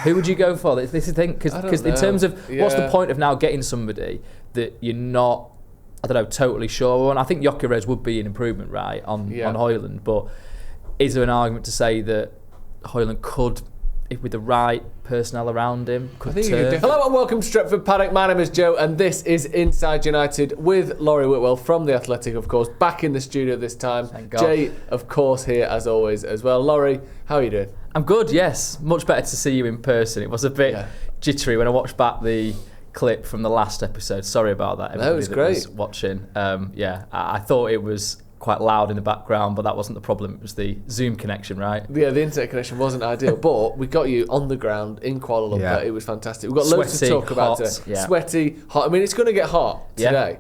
Who would you go for? This is the thing, because in terms of what's the point of now getting somebody that you're not, I don't know, totally sure on? I think Gyokeres would be an improvement, right, on Hojlund, but is there an argument to say that Hojlund could, if with the right personnel around him, could turn? Hello and welcome to Stretford Paddock. My name is Joe and this is Inside United with Laurie Whitwell from The Athletic, of course, back in the studio this time. Thank God. Jay, of course, here as always as well. Laurie, how are you doing? I'm good, yes. Much better to see you in person. It was a bit jittery when I watched back the clip from the last episode. Sorry about that, everybody was great. Was watching. I thought it was quite loud in the background, but that wasn't the problem. It was the Zoom connection, right? Yeah, the internet connection wasn't ideal, but we got you on the ground in Kuala Lumpur. Yeah. It was fantastic. We've got loads to talk about today. Yeah. Sweaty, hot. I mean, it's going to get hot today.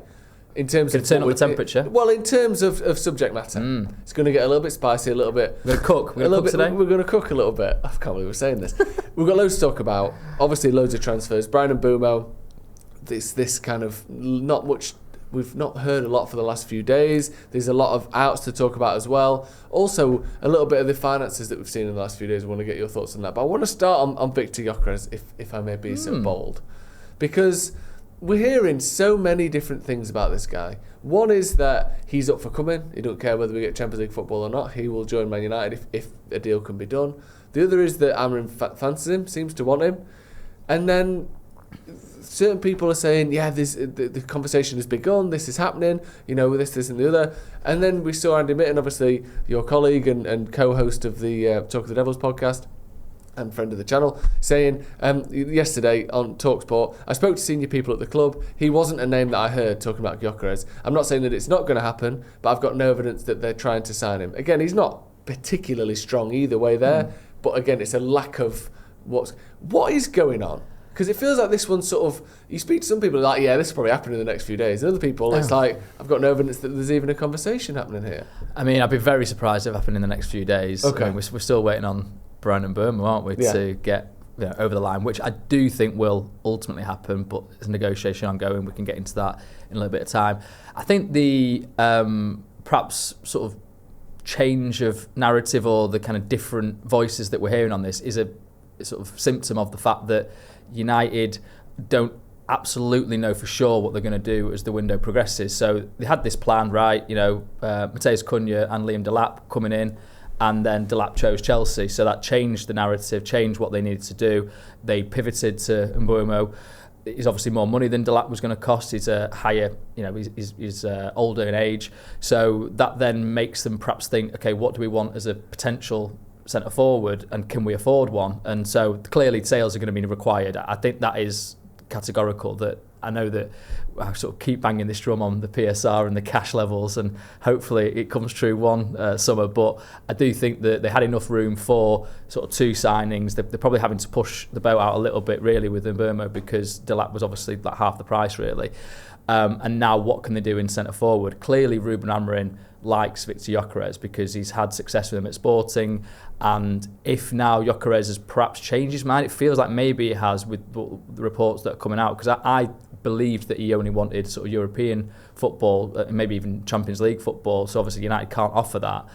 In terms of turn up the temperature. In terms of subject matter, it's going to get a little bit spicy, a little bit. We're going to cook. We're going to cook a little bit. I can't believe we're saying this. We've got loads to talk about. Obviously, loads of transfers. Brian and Mbeumo. This kind of not much. We've not heard a lot for the last few days. There's a lot of outs to talk about as well. Also, a little bit of the finances that we've seen in the last few days. I want to get your thoughts on that. But I want to start on Viktor Gyokeres, if I may be so bold, because we're hearing so many different things about this guy. One is that he's up for coming. He don't care whether we get Champions League football or not. He will join Man United if a deal can be done. The other is that Amorim fancies him, seems to want him. And then certain people are saying, the conversation has begun, this is happening, this and the other. And then we saw Andy Mitten, obviously your colleague and co-host of the Talk of the Devils podcast, and friend of the channel, saying yesterday on TalkSport, I spoke to senior people at the club. He wasn't a name that I heard talking about Gyokeres. I'm not saying that it's not going to happen, but I've got no evidence that they're trying to sign him. Again, he's not particularly strong either way there, but again, it's a lack of what is going on. Because it feels like this one sort of, you speak to some people like, this will probably happen in the next few days. And other people, it's like, I've got no evidence that there's even a conversation happening here. I mean, I'd be very surprised if it happened in the next few days. Okay. I mean, we're still waiting on Brian and Mbeumo, aren't we, to get over the line, which I do think will ultimately happen, but there's a negotiation ongoing. We can get into that in a little bit of time. I think the perhaps sort of change of narrative or the kind of different voices that we're hearing on this is a sort of symptom of the fact that United don't absolutely know for sure what they're going to do as the window progresses. So they had this plan, right? Matheus Cunha and Liam Delap coming in, and then Delap chose Chelsea. So that changed the narrative, changed what they needed to do. They pivoted to Mbeumo. He's obviously more money than Delap was going to cost. He's a higher, he's older in age. So that then makes them perhaps think, okay, what do we want as a potential centre forward, and can we afford one? And so clearly sales are going to be required. I think that is categorical. That I know that I sort of keep banging this drum on the PSR and the cash levels, and hopefully it comes true one summer, but I do think that they had enough room for sort of two signings. They're probably having to push the boat out a little bit really with Mbeumo, because Delap was obviously like half the price really. And now what can they do in centre forward? Clearly Ruben Amorim likes Viktor Gyokeres because he's had success with him at Sporting, and if now Gyokeres has perhaps changed his mind, it feels like maybe it has with the reports that are coming out, because I believed that he only wanted sort of European football, maybe even Champions League football, so obviously United can't offer that.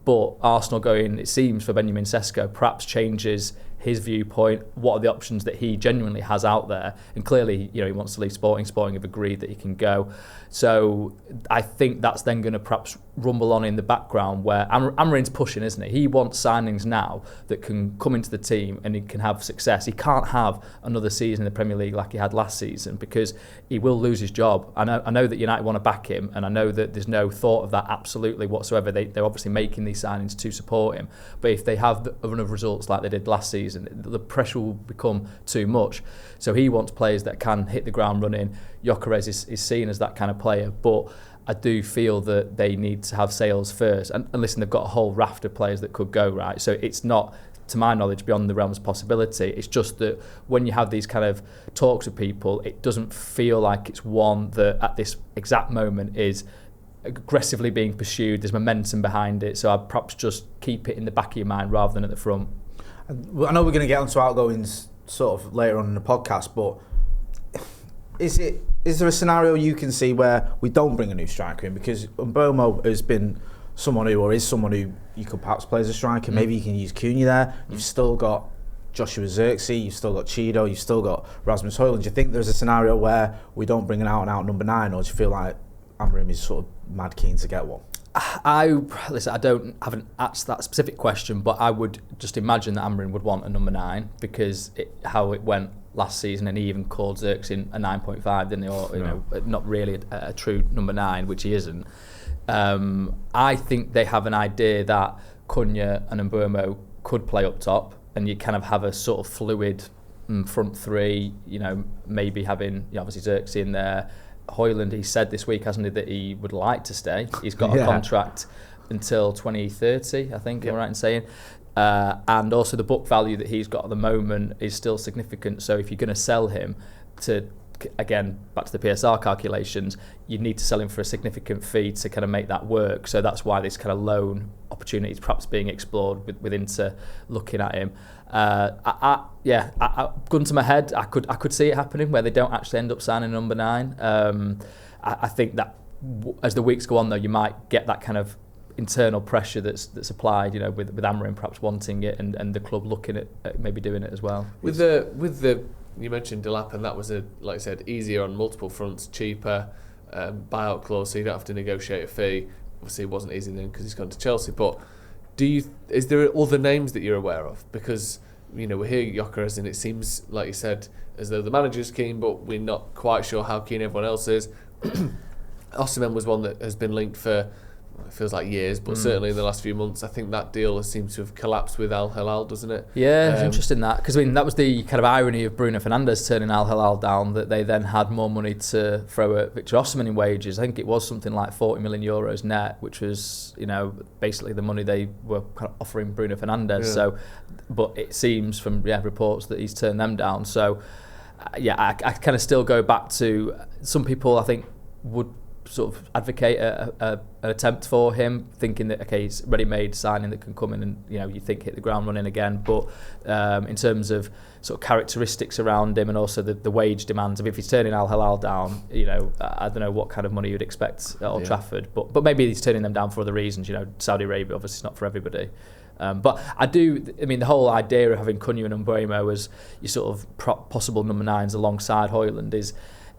But Arsenal going, it seems, for Benjamin Sesko perhaps changes his viewpoint. What are the options that he genuinely has out there? And clearly, he wants to leave Sporting. Sporting have agreed that he can go. So I think that's then going to perhaps rumble on in the background, where Amorim's pushing, isn't he? He wants signings now that can come into the team and he can have success. He can't have another season in the Premier League like he had last season, because he will lose his job. I know that United want to back him, and I know that there's no thought of that absolutely whatsoever. They're obviously making these signings to support him. But if they have a run of results like they did last season, the pressure will become too much. So he wants players that can hit the ground running. Gyokeres is seen as that kind of player, but I do feel that they need to have sales first. And listen, they've got a whole raft of players that could go, right? So it's not, to my knowledge, beyond the realms of possibility. It's just that when you have these kind of talks with people, it doesn't feel like it's one that at this exact moment is aggressively being pursued. There's momentum behind it. So I'd perhaps just keep it in the back of your mind rather than at the front. I know we're going to get onto Outgoings sort of later on in the podcast, but is there a scenario you can see where we don't bring a new striker in? Because Mbeumo has been someone who you could perhaps play as a striker. Maybe you can use Cunha there. You've still got Joshua Zirkzee, you've still got Cheeto, you've still got Rasmus Hojlund. Do you think there's a scenario where we don't bring an out-and-out number 9, or do you feel like Amorim is sort of mad keen to get one? I haven't asked that specific question, but I would just imagine that Amorim would want a number 9 because how it went last season, and he even called Zirkzee a 9.5, didn't he? Or not really a true number 9, which he isn't. I think they have an idea that Cunha and Mbeumo could play up top, and you kind of have a sort of fluid front three. Maybe having obviously Zirkzee in there. Hojlund, he said this week, hasn't he, that he would like to stay. He's got a contract until 2030, I think. Am I right in saying? And also the book value that he's got at the moment is still significant. So if you're going to sell him to, again, back to the PSR calculations, you need to sell him for a significant fee to kind of make that work. So that's why this kind of loan opportunity is perhaps being explored with Inter looking at him. Gun to my head, I could see it happening where they don't actually end up signing number 9. I think that as the weeks go on, though, you might get that kind of internal pressure that's applied, with Amorim perhaps wanting it and the club looking at maybe doing it as well. With the you mentioned Delap, and that was like I said, easier on multiple fronts, cheaper, buyout clause, so you don't have to negotiate a fee. Obviously, it wasn't easy then because he's gone to Chelsea. But is there other names that you're aware of? Because we hear Gyokeres, and it seems like you said as though the manager's keen, but we're not quite sure how keen everyone else is. Osimhen was one that has been linked for, it feels like years, but certainly in the last few months. I think that deal has seemed to have collapsed with Al Hilal, doesn't it? Yeah, it's interesting that, because that was the kind of irony of Bruno Fernandes turning Al Hilal down, that they then had more money to throw at Viktor Osimhen in wages. I think it was something like 40 million euros net, which was basically the money they were kind of offering Bruno Fernandes. Yeah. So, but it seems from reports that he's turned them down. So, I kind of still go back to some people I think would sort of advocate an attempt for him, thinking that it's ready-made signing that can come in and you think hit the ground running again. But in terms of sort of characteristics around him and also the wage demands, if he's turning Al Hilal down, I don't know what kind of money you'd expect at Old Trafford. But maybe he's turning them down for other reasons. Saudi Arabia obviously is not for everybody. But the whole idea of having Cunha and Mbeumo as your sort of possible number 9s alongside Hojlund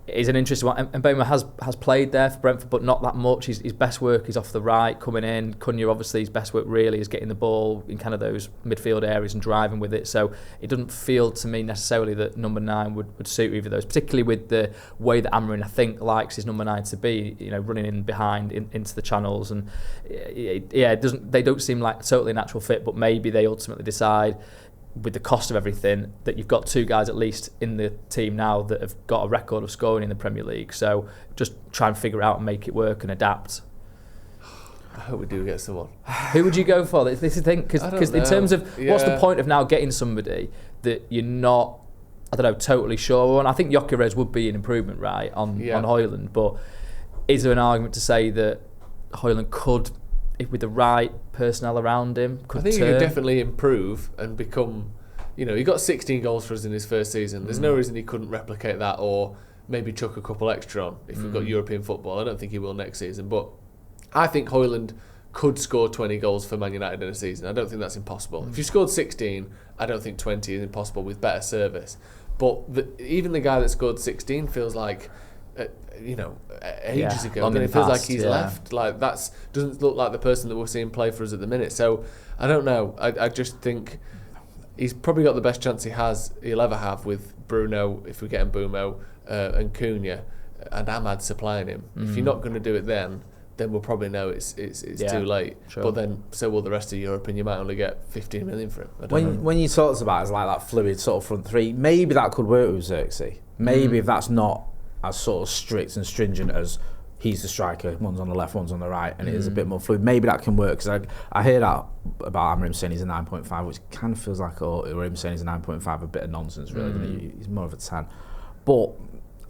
is an interesting one. Mbeumo has played there for Brentford, but not that much. His best work is off the right, coming in. Cunha, obviously, his best work really is getting the ball in kind of those midfield areas and driving with it. So it doesn't feel to me necessarily that number 9 would suit either of those, particularly with the way that Amorim, I think, likes his number 9 to be, running in behind into the channels. And they don't seem like totally a natural fit, but maybe they ultimately decide, with the cost of everything, that you've got 2 guys at least in the team now that have got a record of scoring in the Premier League. So just try and figure out and make it work and adapt. I hope we do get someone. Who would you go for? This is the thing, because in terms of what's the point of now getting somebody that you're not, totally sure on? I think Gyokeres would be an improvement, right, on Hojlund, but is there an argument to say that Hojlund could, if with the right personnel around him, I think he could definitely improve and become, he got 16 goals for us in his first season. There's no reason he couldn't replicate that, or maybe chuck a couple extra on if we've got European football. I don't think he will next season, but I think Hojlund could score 20 goals for Man United in a season. I don't think that's impossible. If you scored 16, I don't think 20 is impossible with better service. But even the guy that scored 16 feels like, ages ago. And it feels like he's left. Like doesn't look like the person that we're seeing play for us at the minute. So I don't know. I just think he's probably got the best chance he'll ever have with Bruno, if we get Mbeumo, and Cunha, and Ahmad supplying him. If you're not going to do it then we'll probably know it's too late. Sure. But then so will the rest of Europe, and you might only get 15 million for him. When you talked about it as like that fluid sort of front three, maybe that could work with Zirkzee. Maybe if that's not as sort of strict and stringent as he's the striker, one's on the left, one's on the right, and it is a bit more fluid. Maybe that can work, because I hear that about Amorim saying he's a 9.5, which kind of feels like him saying he's a 9.5 a bit of nonsense, really. He's more of a 10. But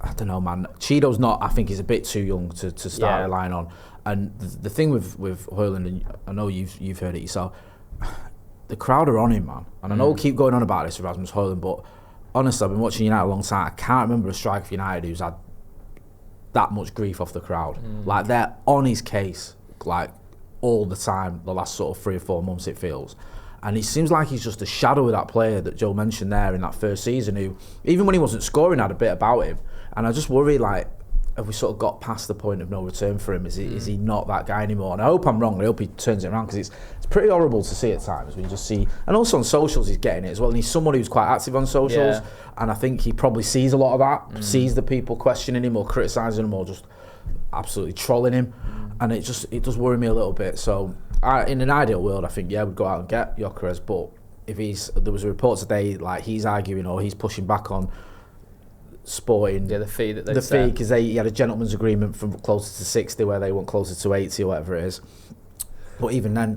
I don't know, man. Cheeto's not. I think he's a bit too young to start relying on. And the thing with Hojlund, and I know you've heard it yourself, the crowd are on him, man. And I know we'll keep going on about this with Rasmus Hojlund, but honestly, I've been watching United a long time. I can't remember a striker for United who's had that much grief off the crowd. Like, they're on his case, like, all the time, the last sort of 3 or 4 months, it feels. And it seems like he's just a shadow of that player that Joe mentioned there in that first season, who, even when he wasn't scoring, had a bit about him. And I just worry, like, have we sort of got past the point of no return for him? Is he not that guy anymore? And I hope I'm wrong. I hope he turns it around, because it's pretty horrible to see at times when you just see. And also on socials, he's getting it as well. And he's someone who's quite active on socials. Yeah. And I think he probably sees a lot of that, sees the people questioning him or criticising him or just absolutely trolling him. And it does worry me a little bit. So in an ideal world, I think, we'd go out and get Gyokeres. But if there was a report today, like, he's arguing or he's pushing back on Sporting, the fee that fee, because he had a gentleman's agreement from closer to 60 where they want closer to 80 or whatever it is. But even then,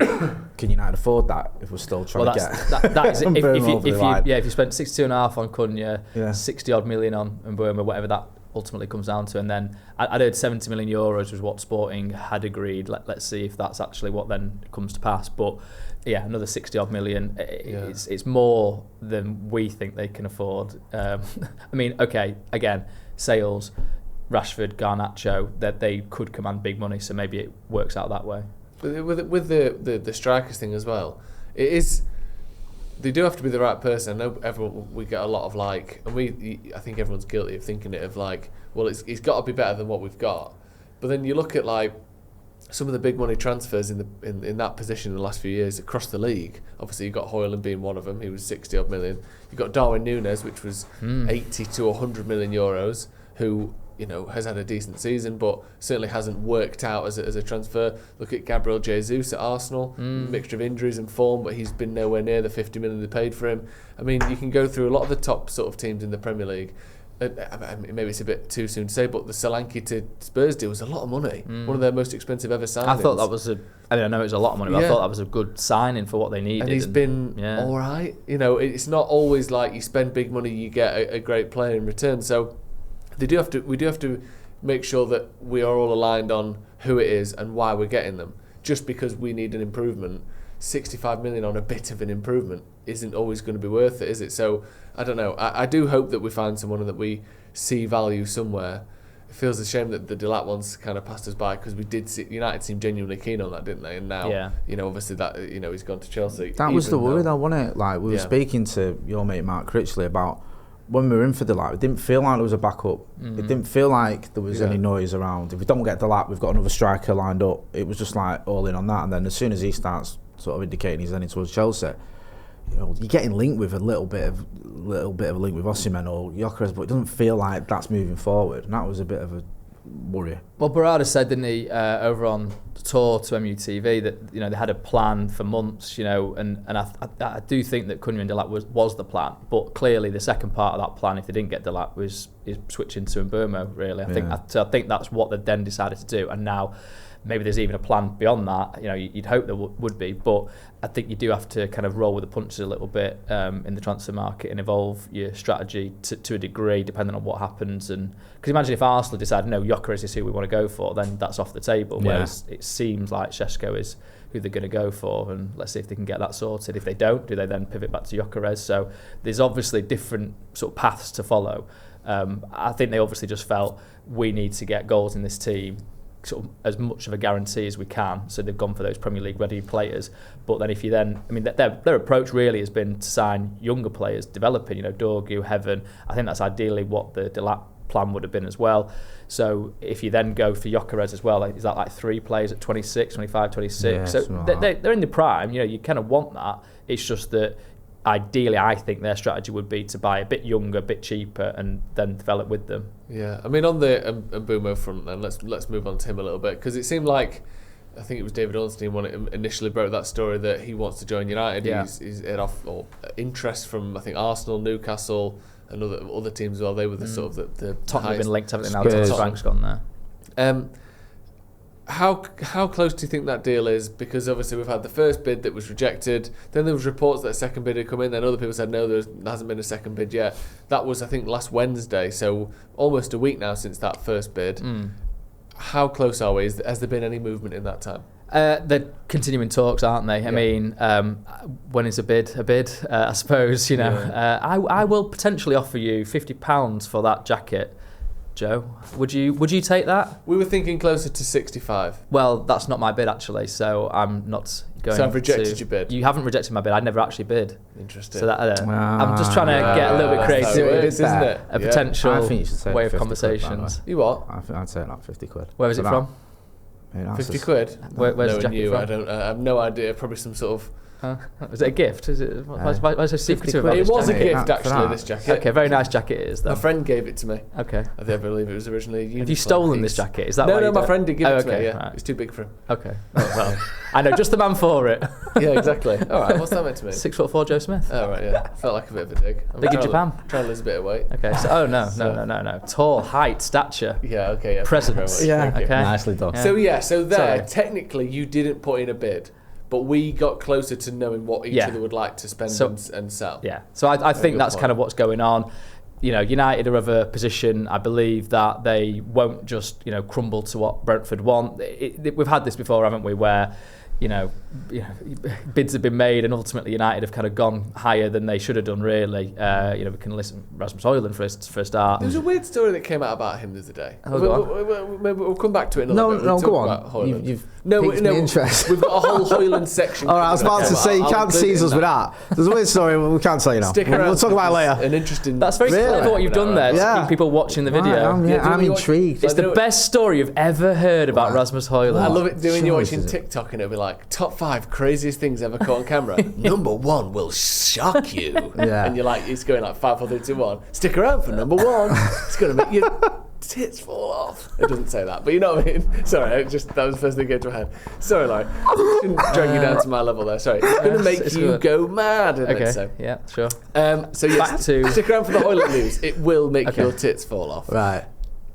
can United afford that if we're still trying to get that is if you spent 62.5 on Cunha, 60 odd million on Mbeumo, whatever that ultimately comes down to, and then I'd heard 70 million euros was what Sporting had agreed. Let's see if that's actually what then comes to pass. But yeah, another 60 odd million. It's more than we think they can afford. I mean, okay, again, sales, Rashford, Garnacho, that they could command big money, so maybe it works out that way. With the strikers thing as well, it is. They do have to be the right person. I know we get a lot of like, and I think everyone's guilty of thinking it of like, well, it's got to be better than what we've got. But then you look at like some of the big money transfers in that position in the last few years across the league. Obviously, you've got Hojlund being one of them. He was 60 odd million. You've got Darwin Núñez, which was 80 to 100 million euros, who, you know, has had a decent season, but certainly hasn't worked out as a transfer. Look at Gabriel Jesus at Arsenal, mixture of injuries and form, but he's been nowhere near the 50 million they paid for him. I mean, you can go through a lot of the top sort of teams in the Premier League. I mean, maybe it's a bit too soon to say, but the Solanke to Spurs deal was a lot of money. One of their most expensive ever signings. I thought that was I know it was a lot of money, but I thought that was a good signing for what they needed. And he's been all right. You know, it's not always like you spend big money, you get a great player in return. So we do have to make sure that we are all aligned on who it is and why we're getting them. Just because we need an improvement, 65 million on a bit of an improvement isn't always going to be worth it, is it? So I don't know. I do hope that we find someone and that we see value somewhere. It feels a shame that the Delat one's kind of passed us by, because we did see United seemed genuinely keen on that, didn't they? And now, you know, obviously that, you know, he's gone to Chelsea. That was the worry though, wasn't it? Like, we were speaking to your mate Mark Critchley about when we were in for Delat, it didn't feel like there was a backup. It didn't feel like there was any noise around. If we don't get Delat, we've got another striker lined up. It was just like all in on that. And then as soon as he starts sort of indicating he's heading towards Chelsea, you know, you're getting linked with a little bit of a link with Osimhen or Gyokeres, but it doesn't feel like that's moving forward. And that was a bit of a worry. Well, Barada said, didn't he, over on the tour to MUTV, that, you know, they had a plan for months, you know, and I do think that Cunha and Delat was the plan, but clearly the second part of that plan, if they didn't get Delat, is switching to Mbeumo, really. I think that's what they then decided to do, and now maybe there's even a plan beyond that. You know, you'd hope there would be, but I think you do have to kind of roll with the punches a little bit in the transfer market and evolve your strategy to a degree, depending on what happens. And because imagine if Arsenal decide, no, Gyokeres is who we want to go for, then that's off the table. Whereas it seems like Šeško is who they're going to go for, and let's see if they can get that sorted. If they don't, do they then pivot back to Gyokeres? So there's obviously different sort of paths to follow. I think they obviously just felt we need to get goals in this team, sort of as much of a guarantee as we can, so they've gone for those Premier League ready players. But then if you then, I mean, their approach really has been to sign younger players, developing, you know, Dorgu, Heaven. I think that's ideally what the Delat plan would have been as well. So if you then go for Gyokeres as well, is that like 3 players at 26, 25, 26? So they're in the prime, you know, you kind of want that. It's just that ideally, I think their strategy would be to buy a bit younger, a bit cheaper, and then develop with them. Yeah, I mean, on the Mbeumo front, then let's move on to him a little bit, because it seemed like, I think it was David Ornstein when it initially broke that story that he wants to join United. Yeah. He's had interest from, I think, Arsenal, Newcastle, and other teams as well. They were the sort of the Tottenham have been linked, haven't they? Now Thomas Frank's gone there. How close do you think that deal is? Because obviously we've had the first bid that was rejected. Then there was reports that a second bid had come in. Then other people said no, there hasn't been a second bid yet. That was, I think, last Wednesday. So almost a week now since that first bid. How close are we? Has there been any movement in that time? They're continuing talks, aren't they? I mean, when is a bid? I suppose, you know. I will potentially offer you £50 for that jacket Joe. Would you take that? We were thinking closer to 65. Well, that's not my bid actually, so I'm not going to... So I've rejected your bid. You haven't rejected my bid. I never actually bid. Interesting. So that I'm just trying to get a little bit creative. That's how it is, isn't it? A potential I think you should say way of 50 conversations. You what? I'd say like 50 quid. Where is it from? 50 quid? Where's the jacket you, from? I have no idea. Probably some sort of... Is it a gift? Is it? Why is it secretive about It this was a jacket? gift, actually, this jacket. Okay, very nice jacket it is, though. My friend gave it to me. Okay. I believe it was originally a uniform Have you stolen piece. this jacket? Is that No, why no, you my don't- friend did give it to me, yeah. Right. It's too big for him. Okay. Oh, well, I know, just the man for it. Yeah, exactly. All right, what's that meant to mean? 6'4" Joe Smith. Oh, right, yeah. Felt like a bit of a dig. I'm Big in trying to- Japan. Trying to lose a bit of weight. Okay, so, no. Tall, height, stature. Yeah, okay, yeah. Presence. Thank you very much. Okay. Nicely done. Yeah. So there, Sorry. technically, you didn't put in a bid, but we got closer to knowing what each other would like to spend and sell. Yeah, so I think good that's point. kind of what's going on. You know, United are of a position, I believe, that they won't just, crumble to what Brentford want. We've had this before, haven't we, where, bids have been made and ultimately United have kind of gone higher than they should have done, really. We can listen to Rasmus Hojlund for a start. There was a weird story that came out about him the other day. Oh, go Maybe we'll come back to it in a little bit. No, We'll go talk on. about Hojlund. You've No, piqued me no, interest. we've got a whole Hojlund section. All right, I was about to say, you can't tease us with that. There's a weird story, we can't tell you now. Stick around. We'll talk about it later. An interesting... That's very Really? clever what you've done there to keep people watching the video. Right, I'm you intrigued. It's the best story you've ever heard about Rasmus Hojlund. I love it doing you choice watching is it? TikTok and it'll be like, top 5 craziest things ever caught on camera. Number 1 will shock you. Yeah. And you're like, it's going like 5, 4, 3, 2, 1. Stick around for number 1. It's going to make your tits fall off. It doesn't say that, but you know what I mean? Sorry, that was the first thing that came to my head. Sorry, Laurie. I shouldn't drag you down to my level there. Sorry. It's going to make you good. go mad. Okay, So. yeah, sure. So yes, Back to- stick around for the Hojlund news. It will make your tits fall off. Right.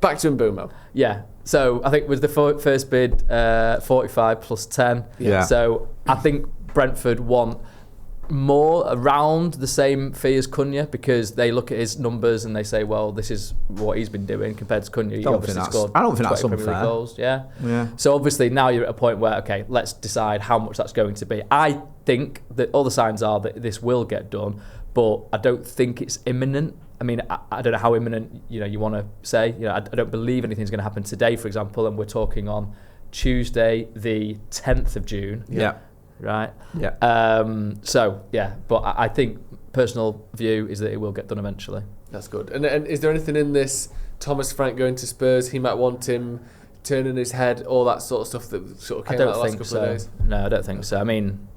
Back to Mbeumo. Yeah. So I think it was the first bid 45 plus 10. Yeah. So I think Brentford want more around the same fee as Cunha because they look at his numbers and they say, well, this is what he's been doing compared to Cunha. He obviously scored I don't think that's 20 Premier League unfair. goals. Yeah. Yeah. So obviously now you're at a point where, okay, let's decide how much that's going to be. I think that all the signs are that this will get done, but I don't think it's imminent. I mean, I don't know how imminent you want to say. I don't believe anything's going to happen today, for example, and we're talking on Tuesday, the 10th of June. Yeah. Right. Yeah. But I think personal view is that it will get done eventually. That's good. And is there anything in this Thomas Frank going to Spurs? He might want him turning his head, all that sort of stuff that sort of came out the last couple of days. No, I don't think so. I mean,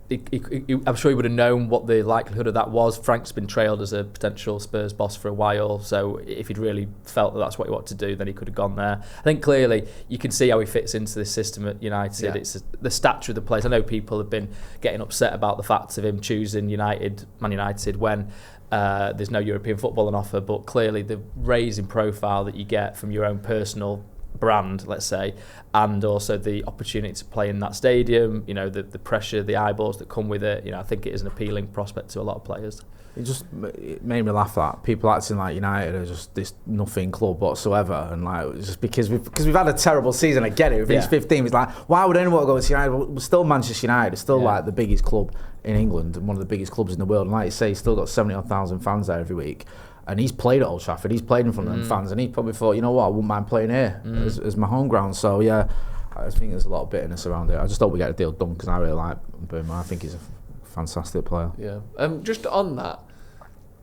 I'm sure he would have known what the likelihood of that was. Frank's been trailed as a potential Spurs boss for a while, so if he'd really felt that that's what he wanted to do, then he could have gone there. I think clearly you can see how he fits into this system at United. Yeah. It's the stature of the place. I know people have been getting upset about the fact of him choosing Man United when there's no European football on offer, but clearly the raising profile that you get from your own personal brand, let's say, and also the opportunity to play in that stadium, the pressure, the eyeballs that come with it, I think it is an appealing prospect to a lot of players. It made me laugh that people acting like United are just this nothing club whatsoever, and like just because we've had a terrible season. I get it. We've reached 15. It's like, why would anyone go to United? We're still Manchester United. It's still like the biggest club in England and one of the biggest clubs in the world. And like you say, he's still got 70,000 fans there every week. And he's played at Old Trafford. He's played in front of them fans, and he probably thought, you know what, I wouldn't mind playing here as my home ground. So yeah, I think there's a lot of bitterness around it. I just hope we get a deal done because I really like Mbeumo. I think he's a fantastic player. Yeah. Just on that,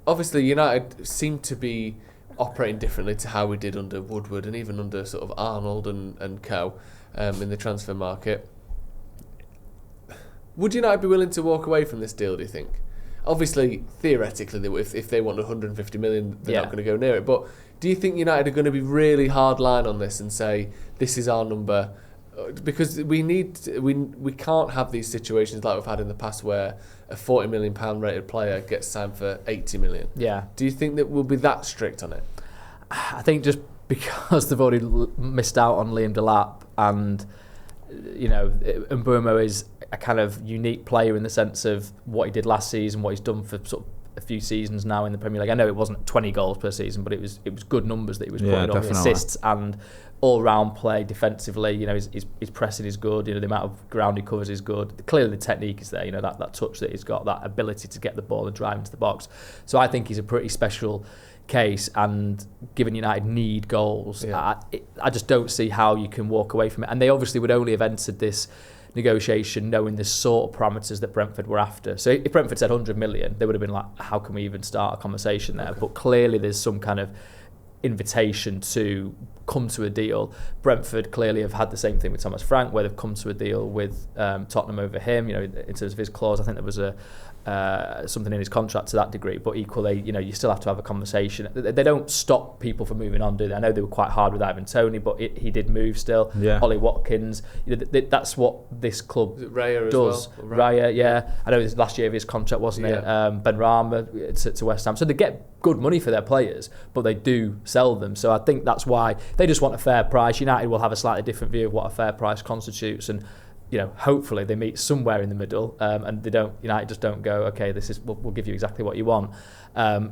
obviously United seem to be operating differently to how we did under Woodward and even under sort of Arnold and co in the transfer market. Would United be willing to walk away from this deal, do you think? Obviously, theoretically, if they want 150 million, they're not going to go near it. But do you think United are going to be really hard line on this and say, this is our number? Because we can't have these situations like we've had in the past where a £40 million rated player gets signed for 80 million. Yeah. Do you think that we'll be that strict on it? I think just because they've already missed out on Liam Delap and Mbeumo is a kind of unique player in the sense of what he did last season, what he's done for sort of a few seasons now in the Premier League. I know it wasn't 20 goals per season, but it was good numbers that he was putting on, assists and all-round play defensively. His pressing is good. The amount of ground he covers is good. Clearly, the technique is there. That touch that he's got, that ability to get the ball and drive into the box. So I think he's a pretty special case, and given United need goals, I just don't see how you can walk away from it. And they obviously would only have entered this negotiation knowing the sort of parameters that Brentford were after. So if Brentford said 100 million, they would have been like, how can we even start a conversation there? Okay. But clearly there's some kind of invitation to come to a deal. Brentford clearly have had the same thing with Thomas Frank, where they've come to a deal with Tottenham over him. You know, in terms of his clause, I think there was something in his contract to that degree. But equally, you know, you still have to have a conversation. They don't stop people from moving on, do they? I know they were quite hard with Ivan Toney, but he did move still. Yeah. Ollie Watkins, you know, that's what this club Raya does. As well? Raya, yeah. I know it was last year of his contract, wasn't it? Ben Rama to West Ham. So they get good money for their players, but they do sell them. So I think that's why they just want a fair price. United will have a slightly different view of what a fair price constitutes, and you know, hopefully they meet somewhere in the middle, and they don't. United just don't go, okay, we'll give you exactly what you want.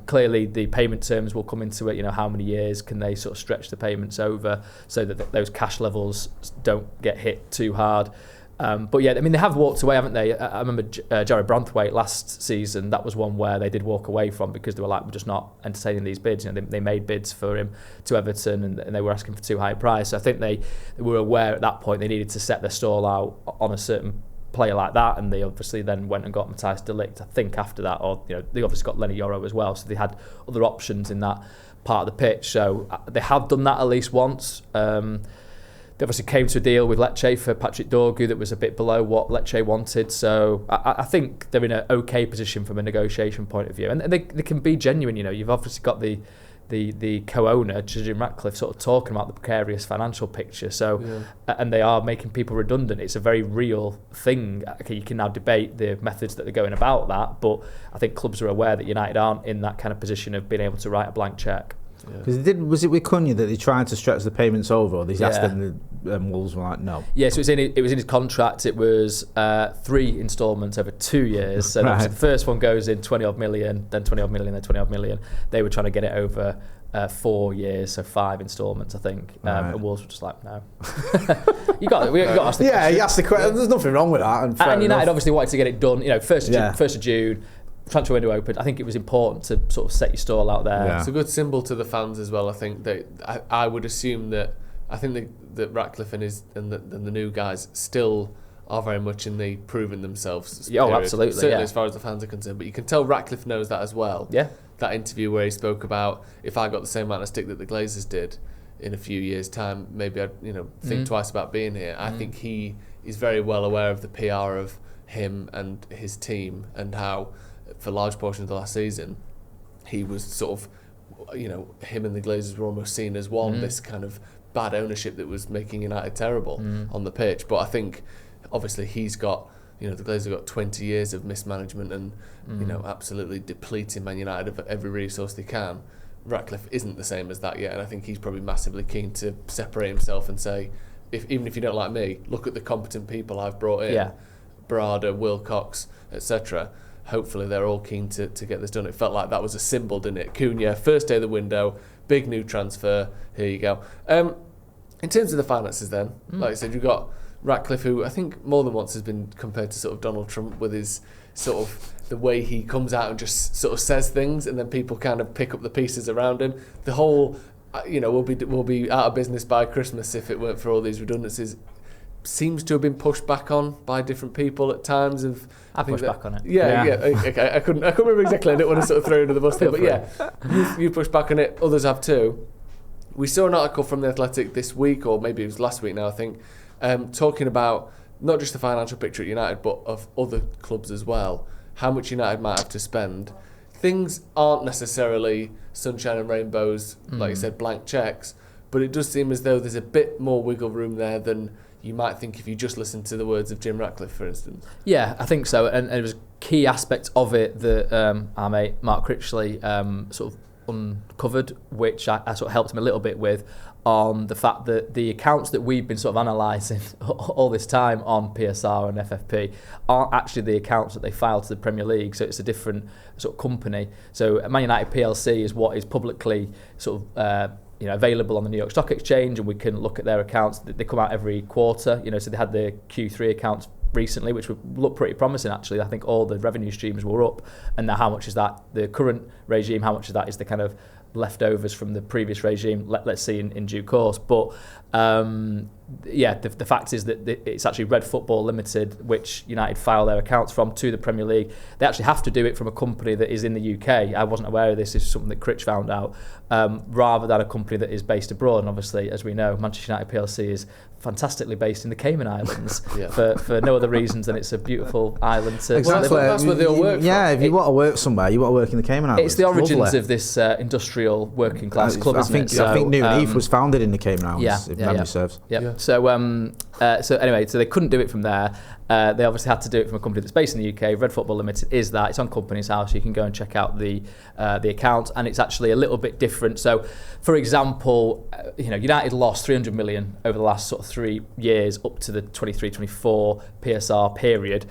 Clearly, the payment terms will come into it. You know, how many years can they sort of stretch the payments over so that those cash levels don't get hit too hard. But yeah, I mean, they have walked away, haven't they? I remember Jared Branthwaite last season. That was one where they did walk away from because they were like, we're just not entertaining these bids. You know, they made bids for him to Everton, and they were asking for too high a price. So I think they were aware at that point they needed to set their stall out on a certain player like that, and they obviously then went and got Matthijs de Ligt, I think, after that. Or you know, they obviously got Lenny Yoro as well. So they had other options in that part of the pitch. So they have done that at least once. They obviously came to a deal with Lecce for Patrick Dorgu that was a bit below what Lecce wanted. So I think they're in an okay position from a negotiation point of view. And they can be genuine. You know, you've obviously got the co-owner, Jim Ratcliffe, sort of talking about the precarious financial picture. So, and they are making people redundant. It's a very real thing. Okay, you can now debate the methods that they're going about that, but I think clubs are aware that United aren't in that kind of position of being able to write a blank cheque. Because was it with Cunha that they tried to stretch the payments over, or they asked them, Wolves were like, no? Yeah, so it was in his contract. It was 3 instalments over 2 years. So right. The first one goes in 20 odd million, then 20 odd million, then 20 odd million. They were trying to get it over 4 years, so 5 instalments, I think. Right. And Wolves were just like, no. you got to ask the question. Yeah, you asked the question. There's nothing wrong with that. And United obviously wanted to get it done. You know, 1st of June. Transfer window opened. I think it was important to sort of set your stall out there. Yeah. It's a good symbol to the fans as well. I think that I would assume that that Ratcliffe and the new guys still are very much in the proving themselves. Oh, absolutely. Certainly as far as the fans are concerned. But you can tell Ratcliffe knows that as well. Yeah. That interview where he spoke about, if I got the same amount of stick that the Glazers did in a few years' time, maybe I'd think twice about being here. I think he is very well aware of the PR of him and his team, and how for large portions of the last season he was sort of, him and the Glazers were almost seen as one, this kind of bad ownership that was making United terrible on the pitch. But I think obviously he's got, the Glazers have got 20 years of mismanagement and absolutely depleting Man United of every resource they can. Ratcliffe isn't the same as that yet, and I think he's probably massively keen to separate himself and say, even if you don't like me, look at the competent people I've brought in, Brada, Wilcox, etc. Hopefully they're all keen to get this done. It felt like that was a symbol, didn't it? Cunha, first day of the window, big new transfer, here you go. In terms of the finances then, like I said, you've got Ratcliffe, who I think more than once has been compared to sort of Donald Trump with his sort of the way he comes out and just sort of says things, and then people kind of pick up the pieces around him. The whole, we'll be out of business by Christmas if it weren't for all these redundancies, seems to have been pushed back on by different people at times. I pushed back on it. Yeah. Okay, I couldn't remember exactly. I didn't want to sort of throw you under the bus there, but yeah, you pushed back on it. Others have too. We saw an article from The Athletic this week, or maybe it was last week now, I think, talking about not just the financial picture at United, but of other clubs as well. How much United might have to spend. Things aren't necessarily sunshine and rainbows, like you said, blank cheques, but it does seem as though there's a bit more wiggle room there than you might think if you just listen to the words of Jim Ratcliffe, for instance. Yeah, I think so. And it was a key aspect of it that our mate Mark Critchley sort of uncovered, which I sort of helped him a little bit with, on the fact that the accounts that we've been sort of analysing all this time on PSR and FFP aren't actually the accounts that they filed to the Premier League. So it's a different sort of company. So Man United PLC is what is publicly sort of available on the New York Stock Exchange, and we can look at their accounts. They come out every quarter, so they had the Q3 accounts recently, which would look pretty promising actually. I think all the revenue streams were up, and now how much is that the current regime, how much of that is the kind of leftovers from the previous regime, let's see in due course. But the fact is that it's actually Red Football Limited, which United file their accounts from, to the Premier League. They actually have to do it from a company that is in the UK. I wasn't aware of this. This is something that Critch found out, rather than a company that is based abroad. And obviously, as we know, Manchester United PLC is fantastically based in the Cayman Islands for no other reasons than it's a beautiful island to exactly. live on. That's where they all work Yeah, from. if you want to work somewhere, you want to work in the Cayman Islands. It's the origins lovely. of this industrial working class club, isn't it? I think Newton Heath was founded in the Cayman Islands, if memory serves. Yeah. So anyway, so they couldn't do it from there. They obviously had to do it from a company that's based in the UK. Red Football Limited is that. It's on Companies House. You can go and check out the account, and it's actually a little bit different. So, for example, United lost 300 million over the last sort of 3 years up to the 23-24 PSR period.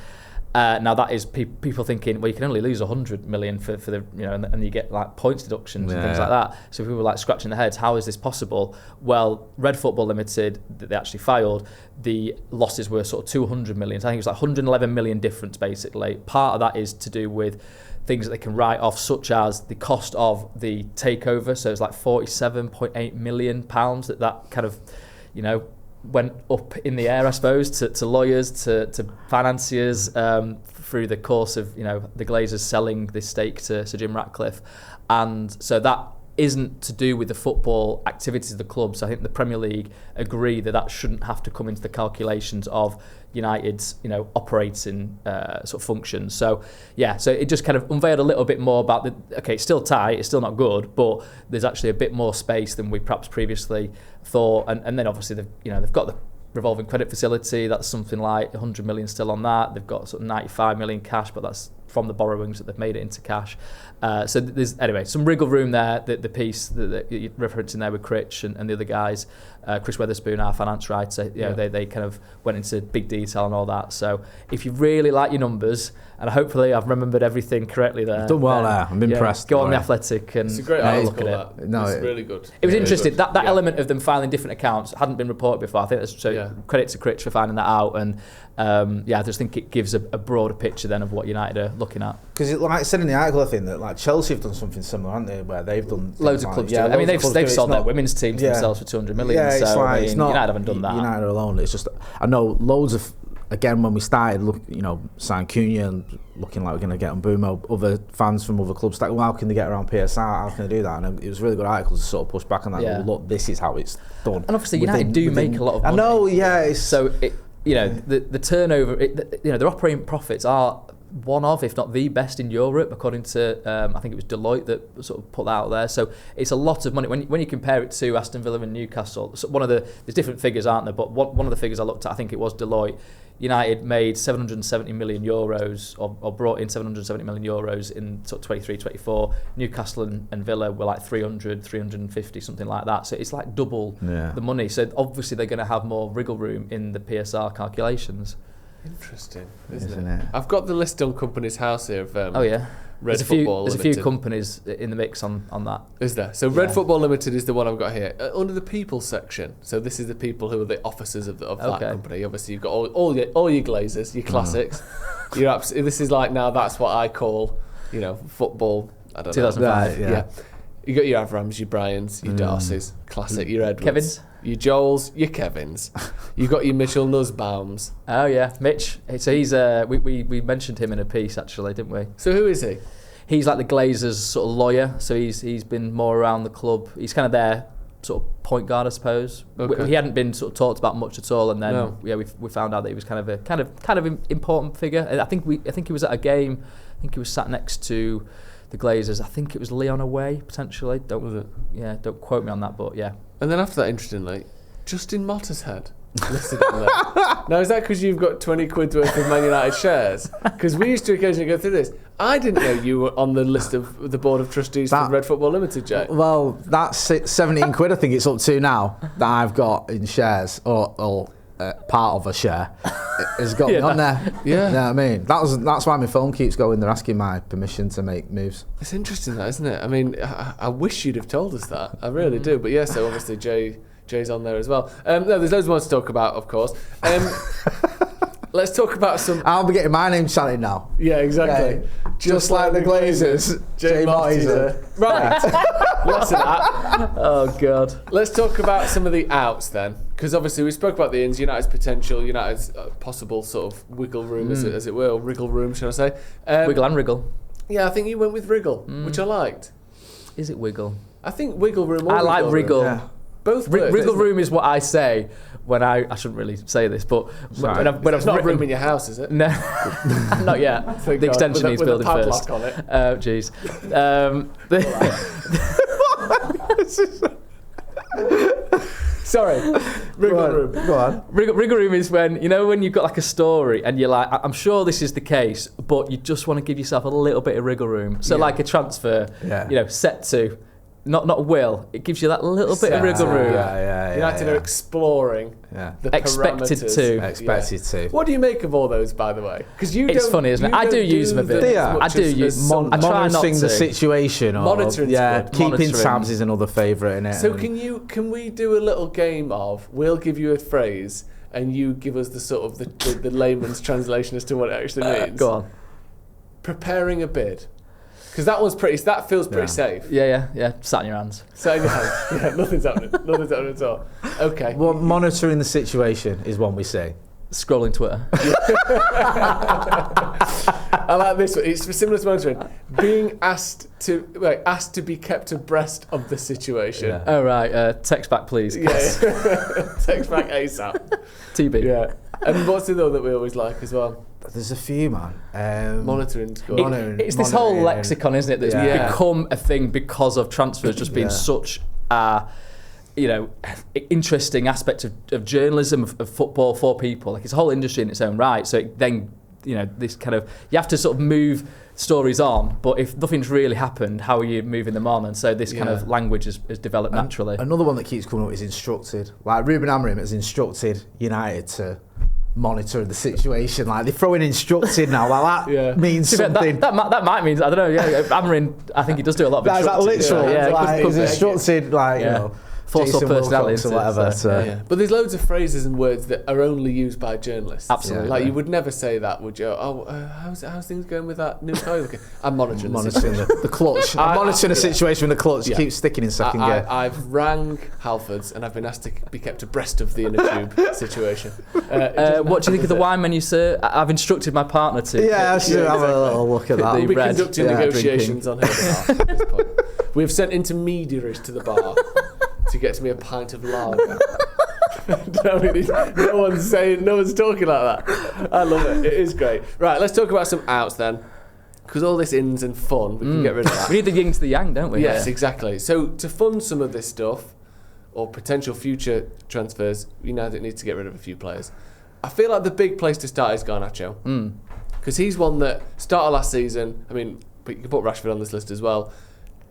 Now that is people thinking, well, you can only lose 100 million for the and you get like points deductions and things like that. So people were like scratching their heads, how is this possible? Well, Red Football Limited, that they actually filed, the losses were sort of 200 million. So I think it was like 111 million difference basically. Part of that is to do with things that they can write off, such as the cost of the takeover. So it's like £47.8 million that kind of, went up in the air, I suppose, to lawyers, to financiers, through the course of the Glazers selling this stake to Sir Jim Ratcliffe, and so that isn't to do with the football activities of the club. So I think the Premier League agree that shouldn't have to come into the calculations of United's operating sort of functions. So so it just kind of unveiled a little bit more about it's still tight, it's still not good, but there's actually a bit more space than we perhaps previously thought. And then obviously they've got the revolving credit facility, that's something like 100 million still on that. They've got sort of 95 million cash, but that's from the borrowings that they've made it into cash. So there's some wriggle room there. The piece that you're referencing there with Critch and the other guys, Chris Weatherspoon, our finance writer, they kind of went into big detail and all that. So if you really like your numbers, and hopefully I've remembered everything correctly there. You've done well there. I'm impressed. Go on The Athletic and it's a great look at it. No, it's really good. It was interesting. That element of them filing different accounts hadn't been reported before. I think that's credit to Critch for finding that out. And I just think it gives a broader picture then of what United are looking at. Because like I said in the article, I think that like Chelsea have done something similar, haven't they? Where they've done loads of clubs. I mean, they've sold their women's team to themselves for 200 million. Yeah, it's so like, it's not, United haven't done that. United alone. It's just I know loads of. Again, when we started, signed Cunha and looking like we're going to get Mbeumo, other fans from other clubs like, well, how can they get around PSR? How can they do that? And it was a really good article to sort of push back on that. Yeah. Look, this is how it's done. And obviously, United do make a lot of money. I know, yeah. So, the turnover, their operating profits are one of, if not the best in Europe, according to, I think it was Deloitte that sort of put that out there. So it's a lot of money. When you compare it to Aston Villa and Newcastle, so there's different figures, aren't there? But one of the figures I looked at, I think it was Deloitte, United made 770 million euros, or brought in 770 million euros in sort of 23-24. Newcastle and Villa were like 300, 350, something like that. So it's like double the money. So obviously they're going to have more wriggle room in the PSR calculations. Interesting, isn't it? I've got the list on Companies House here of Red There's Football Limited. Limited. A few companies in the mix on that. Is there? So Red Football Limited is the one I've got here. Under the people section, so this is the people who are the officers of that company. Obviously, you've got all your Glazers, your classics. You're this is like now that's what I call, football. I don't 2005. know. Yeah. You got your Avrams, your Bryans, your Darcys, classic, your Edwards. Kevins. Your Joels, your Kevins. You've got your Mitchell Nussbaums. Oh yeah, Mitch. So he's we mentioned him in a piece actually, didn't we? So who is he? He's like the Glazers sort of lawyer. So he's been more around the club. He's kind of their sort of point guard, I suppose. Okay. He hadn't been sort of talked about much at all, and then we found out that he was kind of a important figure. I think he was at a game. I think he was sat next to the Glazers. I think it was Leon away potentially. Don't quote me on that, but yeah. And then after that, interestingly, Justin Mottershead listed on there. Now, is that because you've got 20 quid worth of Man United shares? Because we used to occasionally go through this. I didn't know you were on the list of the board of trustees for Red Football Limited, Jay. Well, that's 17 quid I think it's up to now that I've got in shares, or part of a share. Has got me on there. Yeah. You know what I mean? That's why my phone keeps going. They're asking my permission to make moves. It's interesting that, isn't it? I mean, I wish you'd have told us that. I really do. But so obviously Jay's on there as well. No, there's loads more to talk about, of course. Let's talk about some. I'll be getting my name chanted now. Yeah, exactly. Yeah. Just like the Glazers, Jay Moyes. Right. Less of that. Oh God. Let's talk about some of the outs then, because obviously we spoke about the ins, United's potential, United's possible sort of wiggle room, as it were, or wriggle room, shall I say? Wiggle and wriggle. Yeah, I think you went with wriggle, which I liked. Is it wiggle? I think wiggle room. Or I like wriggle. Yeah. Both words. Wriggle room is what I say when I shouldn't really say this, but when I've not a room in your house, is it? No, not yet. The extension needs building first. On it. Jeez. Sorry. Wriggle room. Go on. Wriggle room is when you've got like a story and you're like, I'm sure this is the case, but you just want to give yourself a little bit of wriggle room. So like a transfer, set to. Not will. It gives you that little bit of wriggle room. United are exploring the expected parameters. to. What do you make of all those, by the way? Because it's funny, isn't it? I do use them a bit. I do use. I try monitoring the situation. Monitoring. Keeping tabs is another favourite in it. So can we do a little game of? We'll give you a phrase and you give us the sort of the layman's translation as to what it actually means. Go on. Preparing a bid. Because that feels pretty safe. Yeah. Sat in your hands. Sat in your hands. Yeah, nothing's happening. Nothing's happening at all. Okay. Well, monitoring the situation is one we say. Scrolling Twitter. I like this one. It's similar to monitoring. Being asked to be kept abreast of the situation. Yeah. Oh right. Text back, please. Yeah. Text back ASAP. TB. Yeah. And what's the other that we always like as well? There's a few, man. Monitoring. It's this whole lexicon, isn't it, that's become a thing because of transfers just being such a interesting aspect of journalism of football for people. Like it's a whole industry in its own right. So then this kind of, you have to sort of move stories on, but if nothing's really happened, how are you moving them on? And so this kind of language has developed naturally. Another one that keeps coming up is instructed. Like Ruben Amorim has instructed United to monitor the situation. Like they're throwing instructed now. Like that means something. That might mean, I don't know. Yeah, Amorim, I think he does do a lot of instructed. That's like literal. Yeah, because instructed, force of personality or whatever. But there's loads of phrases and words that are only used by journalists. Absolutely. Like you would never say that, would you? How's things going with that new toilet? I'm monitoring the clutch. I'm monitoring the situation with the clutch. Keeps sticking in second gear. I've rang Halfords and I've been asked to be kept abreast of the inner tube situation. What do you think of the wine menu, sir? I've instructed my partner to. Yeah, I should have a little look at that. We'll be conducting negotiations on her behalf at this point. We've sent intermediaries to the bar to get me a pint of lager. No one's talking like that. I love it. It is great. Right, let's talk about some outs then. Because all this ins and fun, we can get rid of that. We need the yin to the yang, don't we? Yes, exactly. So to fund some of this stuff, or potential future transfers, United needs to get rid of a few players. I feel like the big place to start is Garnacho. Because he's one that started last season. I mean, you can put Rashford on this list as well.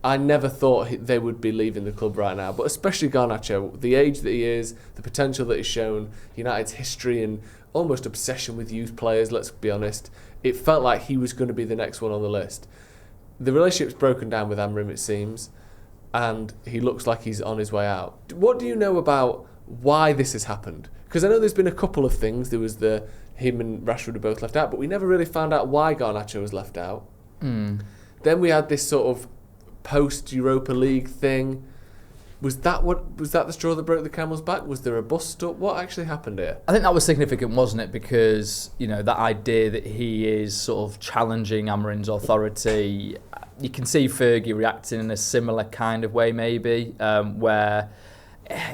I never thought they would be leaving the club right now, but especially Garnacho, the age that he is, the potential that he's shown, United's history and almost obsession with youth players, let's be honest, it felt like he was going to be the next one on the list. The relationship's broken down with Amorim, it seems, and he looks like he's on his way out. What do you know about why this has happened? Because I know there's been a couple of things. There was him and Rashford were both left out, but we never really found out why Garnacho was left out. Then we had this sort of post-Europa League thing. Was that the straw that broke the camel's back? Was there a bust up? What actually happened here? I think that was significant, wasn't it? Because, that idea that he is sort of challenging Amorim's authority, you can see Fergie reacting in a similar kind of way maybe, where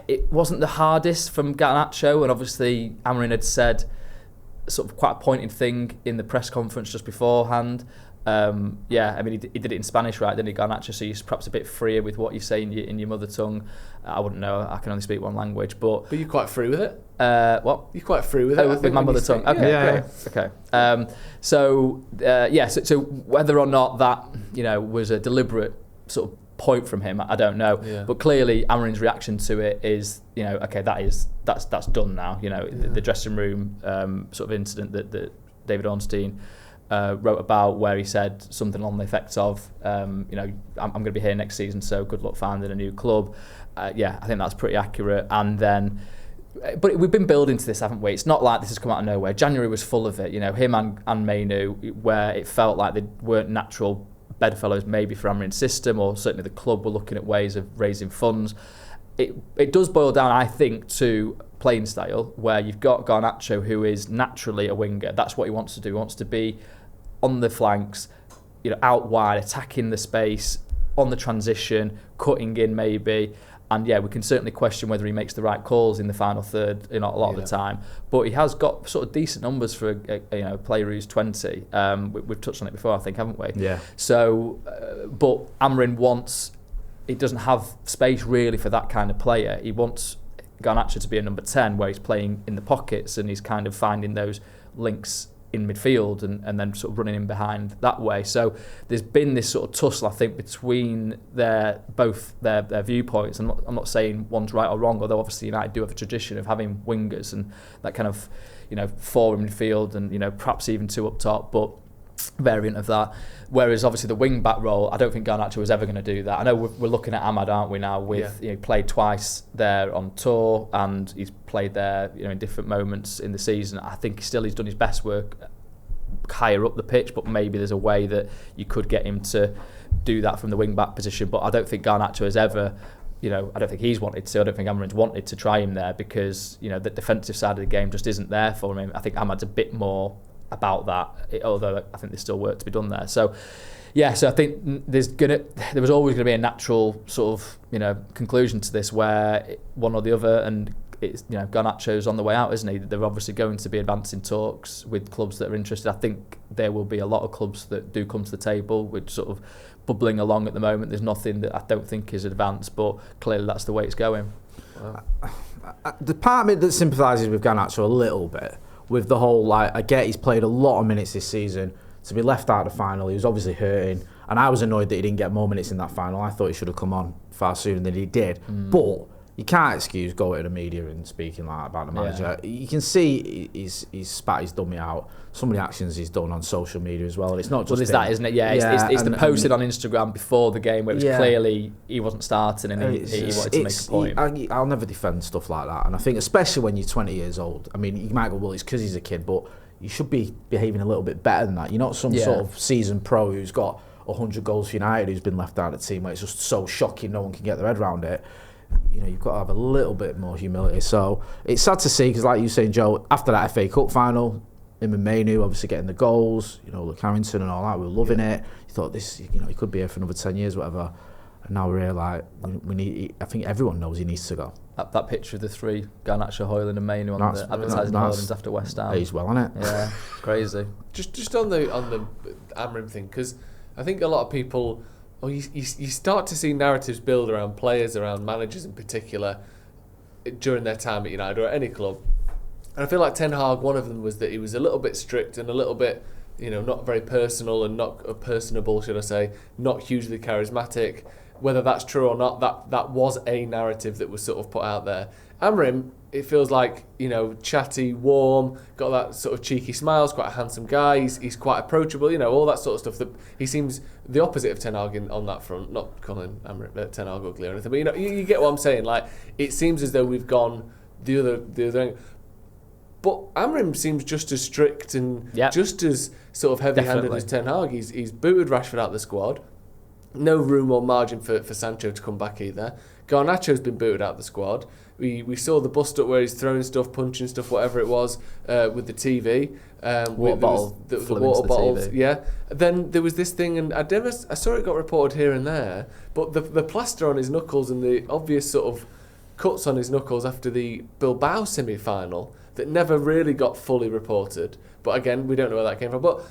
it wasn't the hardest from Garnacho, and obviously Amorim had said sort of quite a pointed thing in the press conference just beforehand. I mean, he did it in Spanish, right? Didn't he, Garnacho? So you're perhaps a bit freer with what you say in your mother tongue. I wouldn't know. I can only speak one language, but you're quite free with it. What? You're quite free with it. With my mother tongue. Okay, great. Okay. So whether or not that was a deliberate sort of point from him, I don't know. Yeah. But clearly, Amorim's reaction to it is, okay, that's done now. The dressing room sort of incident that David Ornstein wrote about, where he said something along the effects of, I'm going to be here next season, so good luck finding a new club. I think that's pretty accurate. And then But we've been building to this, haven't we? It's not like this has come out of nowhere. January was full of it, him and Mainu, where it felt like they weren't natural bedfellows maybe for Amarin's system, or certainly the club were looking at ways of raising funds. It does boil down, I think, to playing style, where you've got Garnacho, who is naturally a winger. That's what he wants to do. He wants to be on the flanks, out wide, attacking the space, on the transition, cutting in maybe. And we can certainly question whether he makes the right calls in the final third a lot of the time. But he has got sort of decent numbers for a player who's 20. We've touched on it before, I think, haven't we? Yeah. So, but Amarin he doesn't have space really for that kind of player. He wants Garnacho to be a number 10, where he's playing in the pockets and he's kind of finding those links in midfield and then sort of running in behind that way. So there's been this sort of tussle, I think, between both their viewpoints. I'm not saying one's right or wrong, although obviously United do have a tradition of having wingers and that kind of 4 in midfield and perhaps even 2 up top, but variant of that. Whereas obviously the wing back role, I don't think Garnacho was ever going to do that. I know we're looking at Ahmad, aren't we now? He played twice there on tour, and he's played there in different moments in the season. I think he's done his best work higher up the pitch, but maybe there's a way that you could get him to do that from the wing back position. But I don't think Garnacho has ever, I don't think he's wanted to. I don't think Amarin's wanted to try him there, because the defensive side of the game just isn't there for him. I think Ahmad's a bit more about that, although I think there's still work to be done there. So I think there was always going to be a natural sort of conclusion to this, where one or the other, and it's Garnacho's on the way out, isn't he? They're obviously going to be advancing talks with clubs that are interested. I think there will be a lot of clubs that do come to the table, which sort of bubbling along at the moment. There's nothing that I don't think is advanced, but clearly that's the way it's going. Wow. The part of me that sympathises with Garnacho a little bit, with the whole, I get he's played a lot of minutes this season, to be left out of the final, he was obviously hurting, and I was annoyed that he didn't get more minutes in that final. I thought he should have come on far sooner than he did. But you can't excuse going to the media and speaking like that about the manager. You can see he's spat his dummy out. Some of the actions he's done on social media as well, and it's not just. Well, there's that, isn't it? It's the posted on Instagram before the game, where it was clearly he wasn't starting and he wanted to make a point. I'll never defend stuff like that, and I think especially when you're 20 years old. I mean, you might go, well, it's because he's a kid, but you should be behaving a little bit better than that. You're not some sort of seasoned pro who's got 100 goals for United, who's been left out of the team, where it's just so shocking no one can get their head around it. You've got to have a little bit more humility. So it's sad to see, because like you were saying, Joe, after that FA Cup final, him and Mainu obviously getting the goals, Luke Harrington and all that, we were loving it. You thought this, he could be here for another 10 years, whatever. And now we're here, like, we need. I think everyone knows he needs to go. That picture of the 3, Garnacho, Hojlund and Mainu on the advertising Hojlund's after West Ham. He's well on it. Yeah, crazy. Just on the Amarin thing, because I think a lot of people, you start to see narratives build around players, around managers in particular, during their time at United or at any club. And I feel like Ten Hag, one of them was that he was a little bit strict and a little bit, not very personal and not personable, should I say, not hugely charismatic. Whether that's true or not, that was a narrative that was sort of put out there. Amarin, it feels like, chatty, warm, got that sort of cheeky smile, quite a handsome guy, he's quite approachable, all that sort of stuff. That he seems the opposite of Ten Hag on that front, not calling Amarin Ten Hag ugly or anything, but you get what I'm saying. Like, it seems as though we've gone the other end. But Amarin seems just as strict and just as sort of heavy-handed as Ten Hag. He's booted Rashford out of the squad. No room or margin for Sancho to come back either. Garnacho's been booted out of the squad. We saw the bust-up where he's throwing stuff, punching stuff, whatever it was, with the TV. The water bottles. Yeah. Then there was this thing, and I saw it got reported here and there, but the plaster on his knuckles and the obvious sort of cuts on his knuckles after the Bilbao semi-final that never really got fully reported. But again, we don't know where that came from. But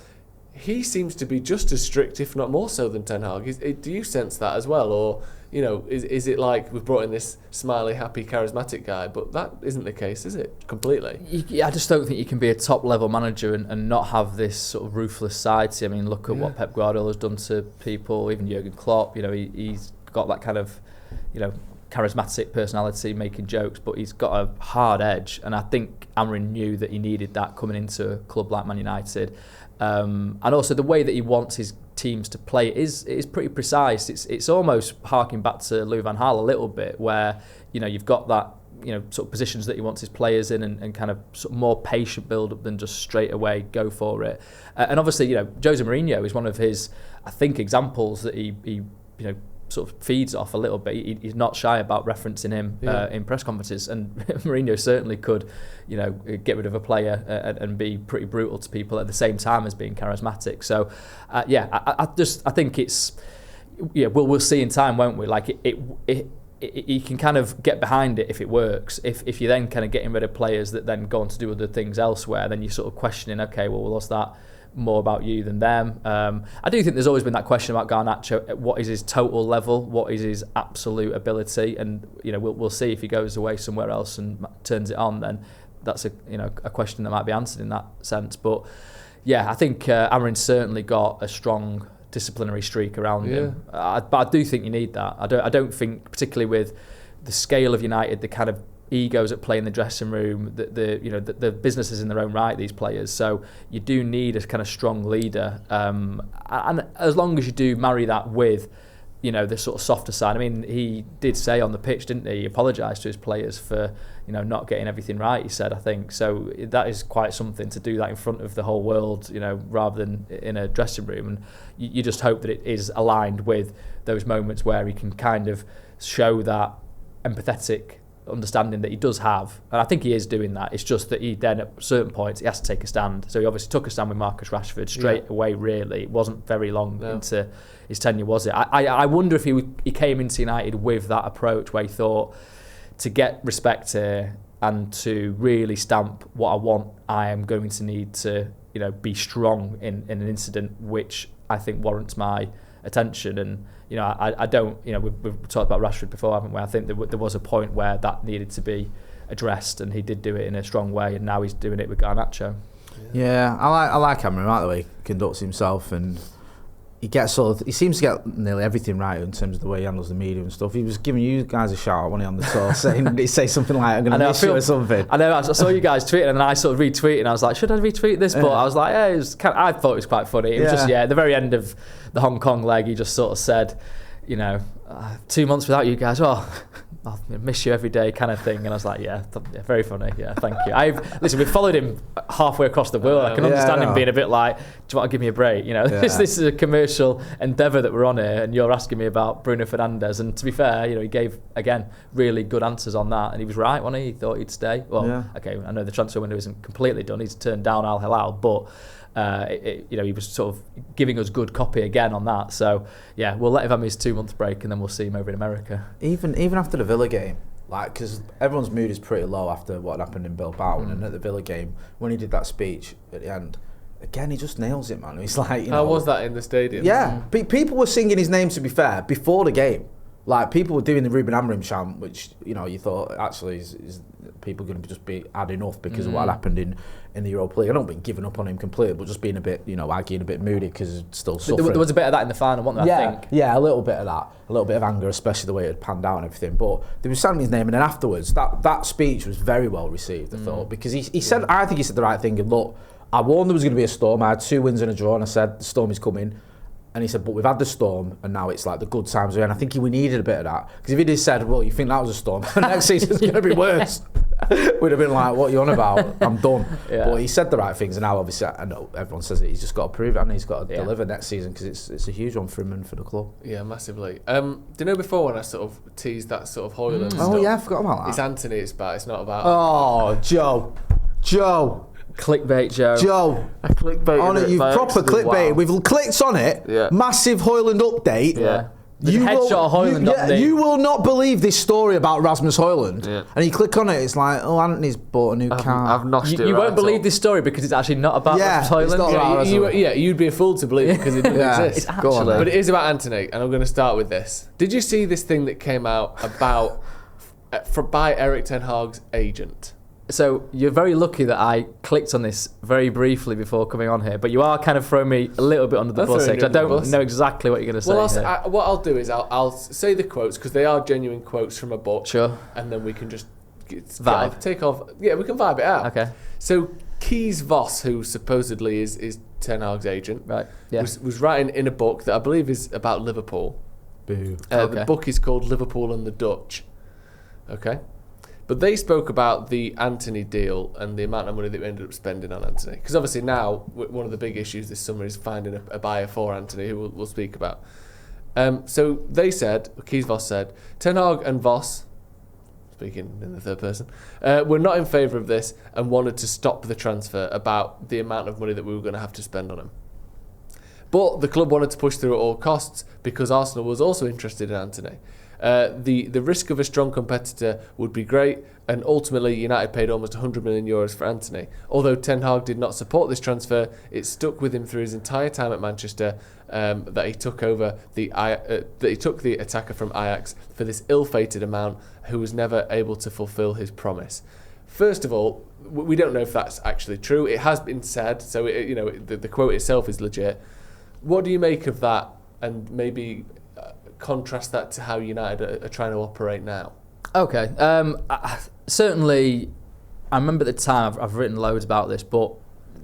he seems to be just as strict, if not more so, than Ten Hag. Do you sense that as well? Or, is it like we've brought in this smiley, happy, charismatic guy? But that isn't the case, is it? Completely. I just don't think you can be a top-level manager and not have this sort of ruthless side to you. I mean, look at what Pep Guardiola has done to people, even Jurgen Klopp. He's got that kind of, charismatic personality, making jokes, but he's got a hard edge, and I think Amarin knew that he needed that coming into a club like Man United, and also the way that he wants his teams to play is pretty precise. It's almost harking back to Louis van Gaal a little bit, where you've got that sort of positions that he wants his players in, and kind of sort of more patient build up than just straight away go for it. And obviously, Jose Mourinho is one of his, I think, examples that he sort of feeds off a little bit. He's not shy about referencing him in press conferences, and Mourinho certainly could, get rid of a player and be pretty brutal to people at the same time as being charismatic. So, I think it's, we'll see in time, won't we? Like you can kind of get behind it if it works. If you're then kind of getting rid of players that then go on to do other things elsewhere, then you're sort of questioning, okay, well, was that more about you than them? I do think there's always been that question about Garnacho. What is his total level? What is his absolute ability? And we'll see if he goes away somewhere else and turns it on. Then that's a question that might be answered in that sense. But yeah, I think Amarin's certainly got a strong disciplinary streak around him. But I do think you need that. I don't think, particularly with the scale of United, the kind of egos at play in the dressing room, the businesses in their own right, these players. So you do need a kind of strong leader, and as long as you do marry that with the sort of softer side. I mean, he did say on the pitch, didn't he? He apologised to his players for not getting everything right, he said, I think. So that is quite something to do that in front of the whole world, rather than in a dressing room. And you just hope that it is aligned with those moments where he can kind of show that empathetic understanding that he does have, and I think he is doing that. It's just that he then at certain points he has to take a stand. So he obviously took a stand with Marcus Rashford straight away. Really, it wasn't very long into his tenure, was it? I wonder if he came into United with that approach where he thought, to get respect here and to really stamp what I want, I am going to need to be strong in an incident which I think warrants my attention. And I don't, we've talked about Rashford before, haven't we? I think there was a point where that needed to be addressed, and he did do it in a strong way, and now he's doing it with Garnacho. Yeah, I like Amarin, right, the way he conducts himself, and he seems to get nearly everything right in terms of the way he handles the media and stuff. He was giving you guys a shout out when he on the tour, saying, did he say something like, I'm going to miss you or something? I know, I saw you guys tweeting, and then I sort of retweeted, and I was like, should I retweet this? But I was like, I thought it was quite funny. It was just, at the very end of the Hong Kong leg, he just sort of said, 2 months without you guys, I'll miss you every day, kind of thing. And I was like, very funny. Yeah, thank you. Listen, we've followed him halfway across the world. I can understand him being a bit like, do you want to give me a break? This is a commercial endeavour that we're on here, and you're asking me about Bruno Fernandes. And to be fair, he gave, again, really good answers on that. And he was right, wasn't he? He thought he'd stay. Well, okay, I know the transfer window isn't completely done. He's turned down Al Hilal, but he was sort of giving us good copy again on that. So we'll let him have his 2 month break, and then we'll see him over in America. Even after the Villa game, because everyone's mood is pretty low after what happened in Bilbao, and at the Villa game when he did that speech at the end, again he just nails it, man. He's like, how was that in the stadium? Yeah, people were singing his name, to be fair, before the game. Like, people were doing the Ruben Amorim chant, which you thought actually is people going to just be adding off because of what happened in the Europa League. I don't think giving up on him completely, but just being a bit, aggy and a bit moody because it's still suffering. There was a bit of that in the final, wasn't there? I think. Yeah, a little bit of that, a little bit of anger, especially the way it had panned out and everything. But they were saying his name, and then afterwards, that speech was very well received, I thought, because he said, I think he said the right thing. And look, I warned there was going to be a storm. I had 2 wins and a draw, and I said the storm is coming. And he said, but we've had the storm, and now it's like the good times are here. And I think we needed a bit of that. Because if he'd have said, well, you think that was a storm, next season's going to be worse, we'd have been like, what are you on about? I'm done. But he said the right things, and now obviously, I know everyone says it, he's just got to prove it, and he's got to deliver next season, because it's a huge one for him and for the club. Yeah, massively. Do you know before when I sort of teased that sort of Hojlund stuff? Oh yeah, I forgot about that. It's Antony it's about, it's not about... Oh, Joe. Clickbait, Joe. I clickbaited on it. You've proper clickbaited. Wow. We've clicked on it. Yeah. Massive Hojlund update. Yeah. Headshot of Hojlund. You will not believe this story about Rasmus Hojlund. Yeah. And you click on it, it's like, oh, Antony's bought a new car. I've noshed it. You won't believe this story because it's actually not about Rasmus Hojlund. It's not about you'd be a fool to believe it because it doesn't exist. It's actually. But it is about Antony, and I'm going to start with this. Did you see this thing that came out about by Erik ten Hag's agent? So you're very lucky that I clicked on this very briefly before coming on here, but you are kind of throwing me a little bit under the bus because I don't know exactly what you're going to say. Well, what I'll do is I'll say the quotes because they are genuine quotes from a book. Sure. And then we can just vibe. We can vibe it out. Okay. So Kees Voss, who supposedly is Ten Hag's agent, right? Yeah. was writing in a book that I believe is about Liverpool. Boo. The book is called Liverpool and the Dutch. Okay. But they spoke about the Antony deal and the amount of money that we ended up spending on Antony. Because obviously now, one of the big issues this summer is finding a buyer for Antony, who we'll speak about. So they said, Kees Vos said, Ten Hag and Vos, speaking in the third person, were not in favour of this and wanted to stop the transfer about the amount of money that we were going to have to spend on him. But the club wanted to push through at all costs because Arsenal was also interested in Antony. The risk of a strong competitor would be great, and ultimately United paid almost €100 million for Antony. Although Ten Hag did not support this transfer, it stuck with him through his entire time at Manchester that he took the attacker from Ajax for this ill-fated amount, who was never able to fulfil his promise. First of all, we don't know if that's actually true. It has been said, so the quote itself is legit. What do you make of that, and maybe contrast that to how United are trying to operate now? Okay. Certainly, I remember at the time, I've written loads about this, but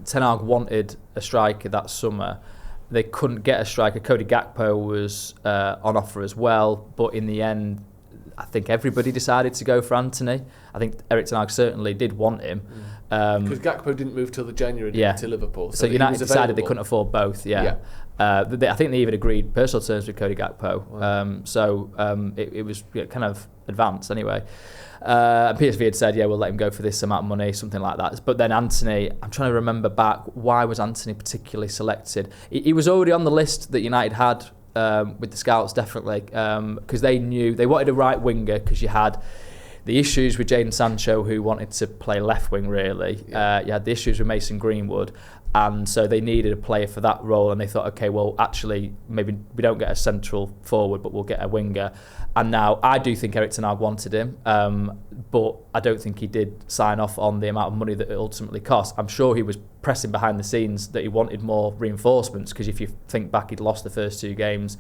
Ten Hag wanted a striker that summer. They couldn't get a striker. Cody Gakpo was on offer as well, but in the end, I think everybody decided to go for Antony. I think Erik ten Hag certainly did want him. Because Gakpo didn't move till the January to Liverpool. So United decided they couldn't afford both, I think they even agreed personal terms with Cody Gakpo. Wow. It was kind of advanced anyway. PSV had said, we'll let him go for this amount of money, something like that. But then Antony, I'm trying to remember back, why was Antony particularly selected? He was already on the list that United had with the scouts, definitely, because they knew they wanted a right winger, because you had the issues with Jadon Sancho, who wanted to play left wing, really. You had the issues with Mason Greenwood, and so they needed a player for that role, and they thought, okay, well, actually, maybe we don't get a central forward, but we'll get a winger. And now, I do think Erik ten Hag wanted him, but I don't think he did sign off on the amount of money that it ultimately cost. I'm sure he was pressing behind the scenes that he wanted more reinforcements, because if you think back, he'd lost the first 2 games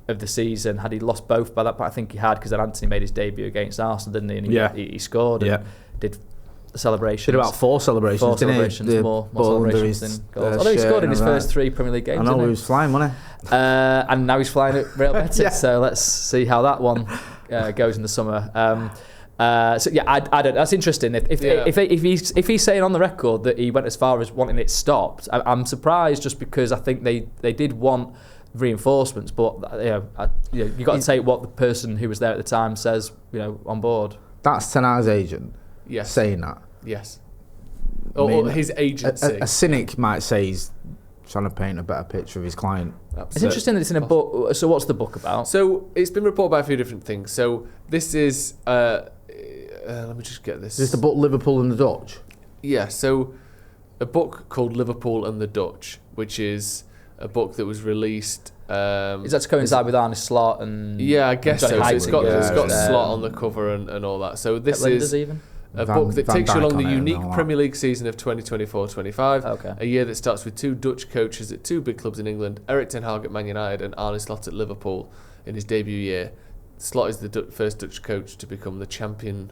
of the season. Had he lost both by that point? I think he had, because then Antony made his debut against Arsenal, didn't he? And he scored and did celebrations. Did about 4 celebrations, didn't he? More celebrations than goals. Although he scored in his first 3 Premier League games. I know, he was flying, wasn't he? And now he's flying at Real Betis, so let's see how that one goes in the summer. I don't. That's interesting. If he's saying on the record that he went as far as wanting it stopped, I'm surprised, just because I think they did want reinforcements, but you got to take what the person who was there at the time says, on board. That's Ten Hag's agent. Yes. Saying that. Yes. Or his agency. A cynic might say he's trying to paint a better picture of his client. Absolutely. It's interesting that it's in a book. So what's the book about? So it's been reported by a few different things. So this is let me just get this. Is this the book Liverpool and the Dutch? Yeah, so a book called Liverpool and the Dutch, which is a book that was released. Is that to coincide with Arne Slot and? Yeah, I guess so. Johnny It's got Slot on the cover and all that. So this is even? a book that takes you along the unique Premier League season of 2024-25, a year that starts with 2 Dutch coaches at 2 big clubs in England, Erik ten Hag at Man United and Arne Slot at Liverpool in his debut year. Slot is the first Dutch coach to become the champion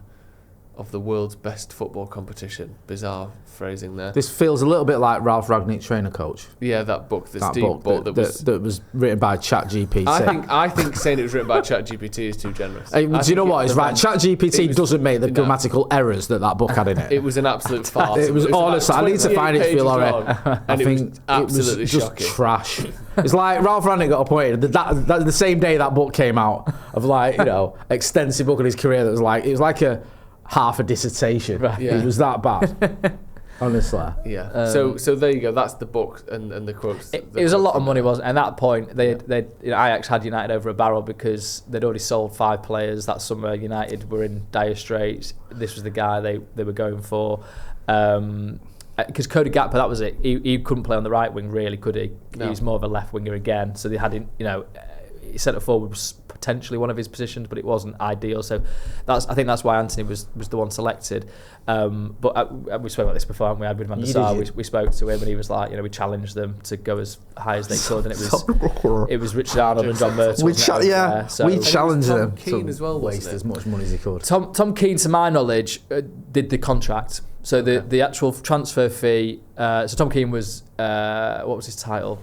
of the world's best football competition. Bizarre phrasing there. This feels a little bit like Ralph Rangnick, trainer coach. Yeah, that book that was written by ChatGPT. I think saying it was written by ChatGPT is too generous. Do you know what? It's right. ChatGPT doesn't make the grammatical errors that book had in it. It was an absolute farce. It was honestly. I need to find it. Feel alright. And it was absolutely just shocking. Trash. It's like Ralph Rangnick got appointed. That the same day that book came out, of extensive book on his career. That was like a half a dissertation. Right. Yeah. It was that bad. Honestly. Yeah. So there you go. That's the book and the quotes. It was a lot of money, wasn't it? At that point, Ajax had United over a barrel because they'd already sold 5 players that summer. United were in dire straits. This was the guy they were going for. Because Cody Gakpo, that was it. He couldn't play on the right wing, really, could he? No. He was more of a left winger again. So they had him, centre forward was potentially one of his positions, but it wasn't ideal. So I think that's why Antony was the one selected. But we spoke about this before, haven't we? With Van der Sar, we spoke to him, and he was like, we challenged them to go as high as they could, and it was Richard Arnold and John Murtaugh. We challenged them Keane as well, waste as much money as he could. Tom Keane, to my knowledge, did the contract. So the actual transfer fee. So Tom Keane was what was his title?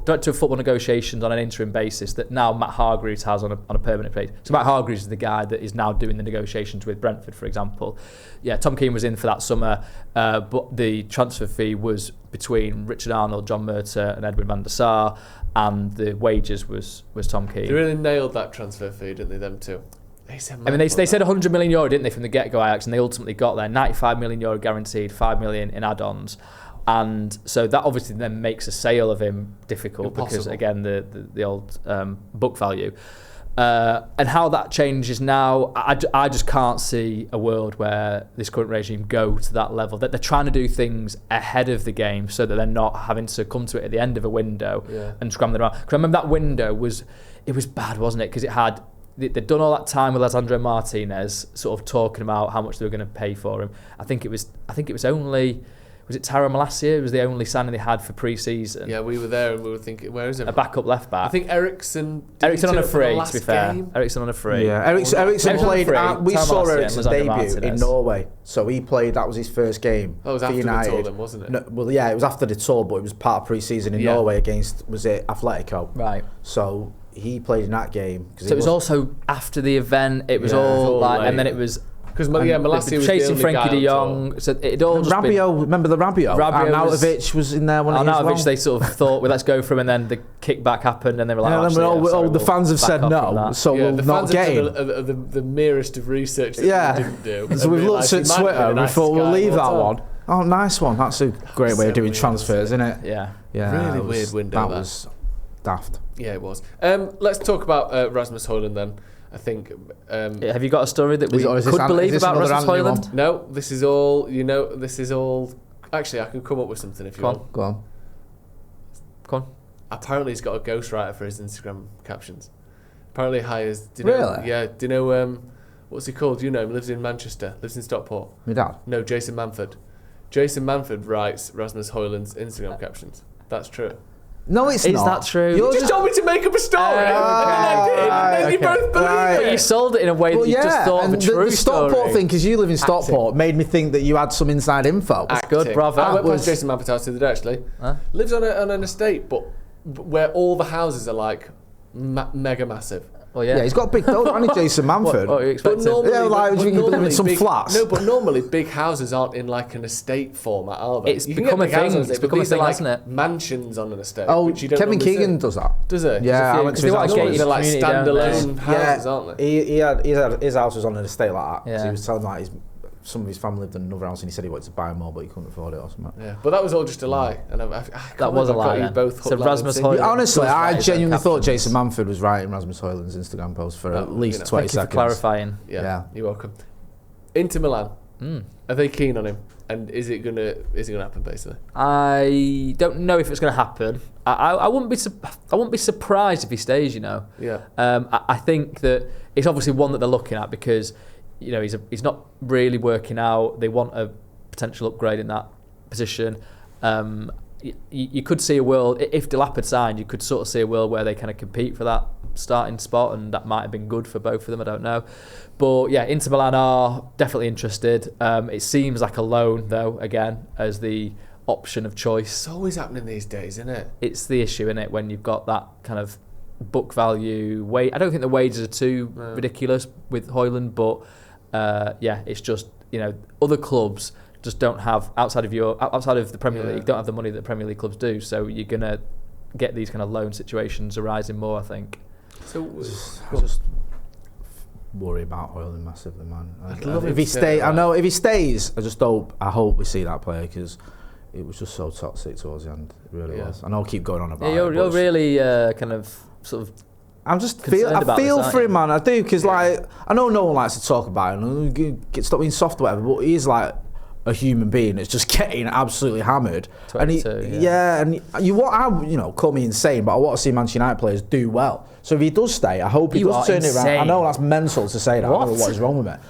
Director of Football Negotiations on an interim basis. That now Matt Hargreaves has on a permanent basis. So Matt Hargreaves is the guy that is now doing the negotiations with Brentford, for example. Yeah, Tom Keane was in for that summer, but the transfer fee was between Richard Arnold, John Murtaugh, and Edwin van der Sar, and the wages was Tom Keane. They really nailed that transfer fee, didn't they? Them two. They said €100 million, didn't they, from the get-go, Ajax, and they ultimately got there. €95 million guaranteed, $5 million in add-ons. And so that obviously then makes a sale of him difficult. Impossible. Because, again, the old book value. And how that changes now, I just can't see a world where this current regime go to that level. That they're trying to do things ahead of the game so that they're not having to come to it at the end of a window and scramble around. Because I remember that window was bad, wasn't it? Because they'd done all that time with Alessandro Martinez, sort of talking about how much they were going to pay for him. I think it was only. Was it Taro Malacia? It was the only signing they had for pre-season. Yeah, we were there and we were thinking, where is it? A backup left back. I think Ericsson on a free, to be fair. Ericsson on a free. Yeah, Ericsson played. We saw Ericsson's debut in Norway, so he played. That was his first game. That was after the tour, then, wasn't it? No, well, yeah, it was after the tour, but it was part of pre-season in Norway against, was it Atletico? Right. So he played in that game. So it was also after the event. It was all like, and then it was. Because Malacia was chasing the Frankie guy de Jong. So it all just Rabiot, remember the Rabiot? Arnautovic was in there. Arnautovic, they sort of thought, well, let's go for him, and then the kickback happened, and they were like, the fans have said no, so we'll not get him. The merest of research that we didn't do. So we've looked at Twitter, and we thought we'll leave that one. Oh, nice one. That's a great way of doing transfers, isn't it? Yeah. Really weird window. That was daft. Yeah, it was. Let's talk about Rasmus Hojlund then. I think. Have you got a story that we could believe about Rasmus Hojlund? No, this is all. This is all. Actually, I can come up with something if you want. Go on. Apparently, he's got a ghostwriter for his Instagram captions. Apparently, hires. Really? Yeah. Do you know what's he called? You know him. Lives in Manchester. Lives in Stockport. My dad. No, Jason Manford. Jason Manford writes Rasmus Hojlund's Instagram captions. That's true. No, it's not. Is that true? You just told me to make up a story. And then you both believe it. But you sold it in a way that you just thought of a true the Stockport story. thing, because you live in Stockport, made me think that you had some inside info. That's good, bravo. I went past Jason Manford's house the other day, actually. Lives on an estate, but where all the houses are like mega massive. Well, yeah, he's got a big building, hasn't he, Jason Manford? What are you expecting? You live in some flats. No, but normally big houses aren't in like an estate format, are they? It's become a thing. It's become a thing, hasn't it? Mansions on an estate. Oh, Kevin Keegan does that. Does he? Yeah, I went to his house. They're like standalone houses, aren't they? He had his house was on an estate like that. Yeah. He was telling like some of his family lived in another house, and he said he wanted to buy more, but he couldn't afford it or something. Yeah, but that was all just a lie. And that was a lie. So Rasmus Hojlund. Honestly, I genuinely thought Jason Manford was writing Rasmus Hojlund's Instagram post for at least 20 seconds. Thank you for clarifying. Yeah, you're welcome. Inter Milan. Are they keen on him? And is it gonna happen? Basically, I don't know if it's gonna happen. I wouldn't be surprised if he stays. Yeah. I think that it's obviously one that they're looking at because. He's not really working out. They want a potential upgrade in that position. You could see a world, if Delap had signed, you could sort of see a world where they kind of compete for that starting spot, and that might have been good for both of them, I don't know. But yeah, Inter Milan are definitely interested. It seems like a loan, though, again, as the option of choice. It's always happening these days, isn't it? It's the issue, isn't it, when you've got that kind of book value. I don't think the wages are too ridiculous with Hojlund, but it's just other clubs just don't have outside of the Premier League don't have the money that Premier League clubs do. So you're gonna get these kind of loan situations arising more, I think. So I just worry about Hojlund massively, man. If he stays, I hope we see that player because it was just so toxic towards the end. It really was. I know I keep going on about it. You're really kind of sort of. I feel for him, man. I do, because I know no one likes to talk about him. Stop being soft or whatever, but he's like a human being that's just getting absolutely hammered. And call me insane, but I want to see Manchester United players do well. So if he does stay, I hope he does turn it around. I know that's mental to say that. I don't know what is wrong with it.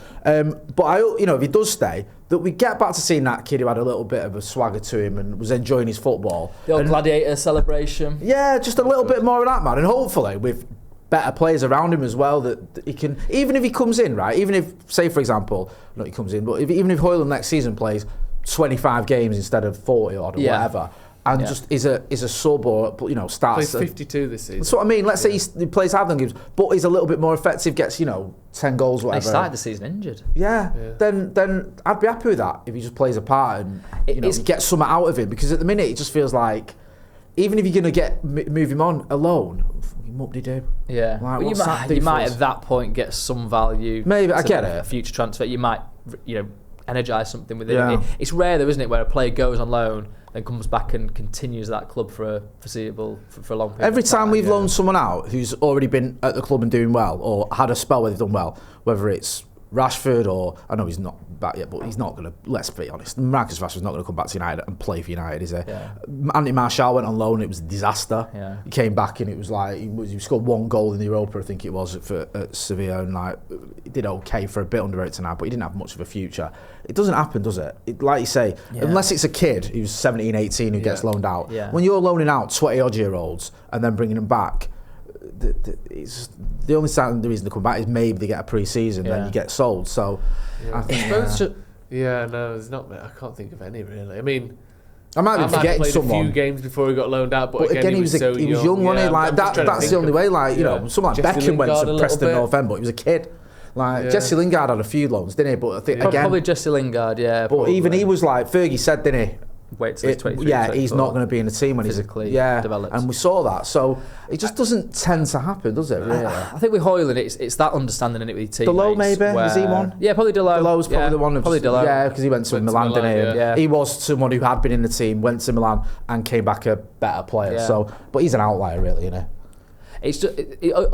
But if he does stay, that we get back to seeing that kid who had a little bit of a swagger to him and was enjoying his football. The old gladiator celebration. Yeah, just a little bit more of that, man. And hopefully with better players around him as well that he can, even if he comes in, right, even if, say for example, not he comes in, but even if Hojlund next season plays 25 games instead of 40 or whatever, and just is a sub or, you know, starts... Plays 52 this season. That's what I mean. Let's say he plays half the games, but he's a little bit more effective, gets, you know, 10 goals, whatever. He started the season injured. Yeah. Then I'd be happy with that if he just plays a part and, you know, get something out of him. Because at the minute, it just feels like, even if you're going to move him on alone, what did he do? Yeah. Like, well, you might at that point get some value. Maybe, I get a it. future transfer. You might, you know, energise something with it. Yeah. It's rare though, isn't it, where a player goes on loan and comes back and continues that club for a foreseeable, for a long period. Every time we've loaned someone out who's already been at the club and doing well, or had a spell where they've done well, whether it's Rashford or, I know he's not back yet, but he's not going to, let's be honest, Marcus Rashford's not going to come back to United and play for United, is he? Yeah. Antony Martial went on loan, it was a disaster. Yeah. He came back and it was like, he scored 1 goal in the Europa, I think it was, at Sevilla, and like, he did okay for a bit under 18 now, but he didn't have much of a future. It doesn't happen, does it? Like you say, unless it's a kid who's 17, 18 who gets loaned out. Yeah. When you're loaning out 20-odd-year-olds and then bringing them back, it's the only time the reason to come back is maybe they get a pre-season, then you get sold. So I think, no, there's not. I can't think of any really. I mean, I might be forgetting played someone. A few games before he got loaned out, but again he was so young, wasn't he? Like that's the only way. Like, you know, someone like Jesse Beckham went Lingard to Preston North End, but he was a kid. Like Jesse Lingard had a few loans, didn't he? But I think again, probably Jesse Lingard, But probably. even he was like, Fergie said, didn't he? Wait till he's 23. Yeah, he's not going to be in the team when physically he's developed. And we saw that. So it just doesn't tend to happen, does it? Really? I think with Hojlund, it's that understanding in it with your teammates. Delo maybe is he one? Yeah, probably Delo. Delo's probably the one. Probably Delo. Yeah, because he went to Milan, didn't he? Yeah. He was someone who had been in the team, went to Milan, and came back a better player. Yeah. So, but he's an outlier, really, isn't he? It's just,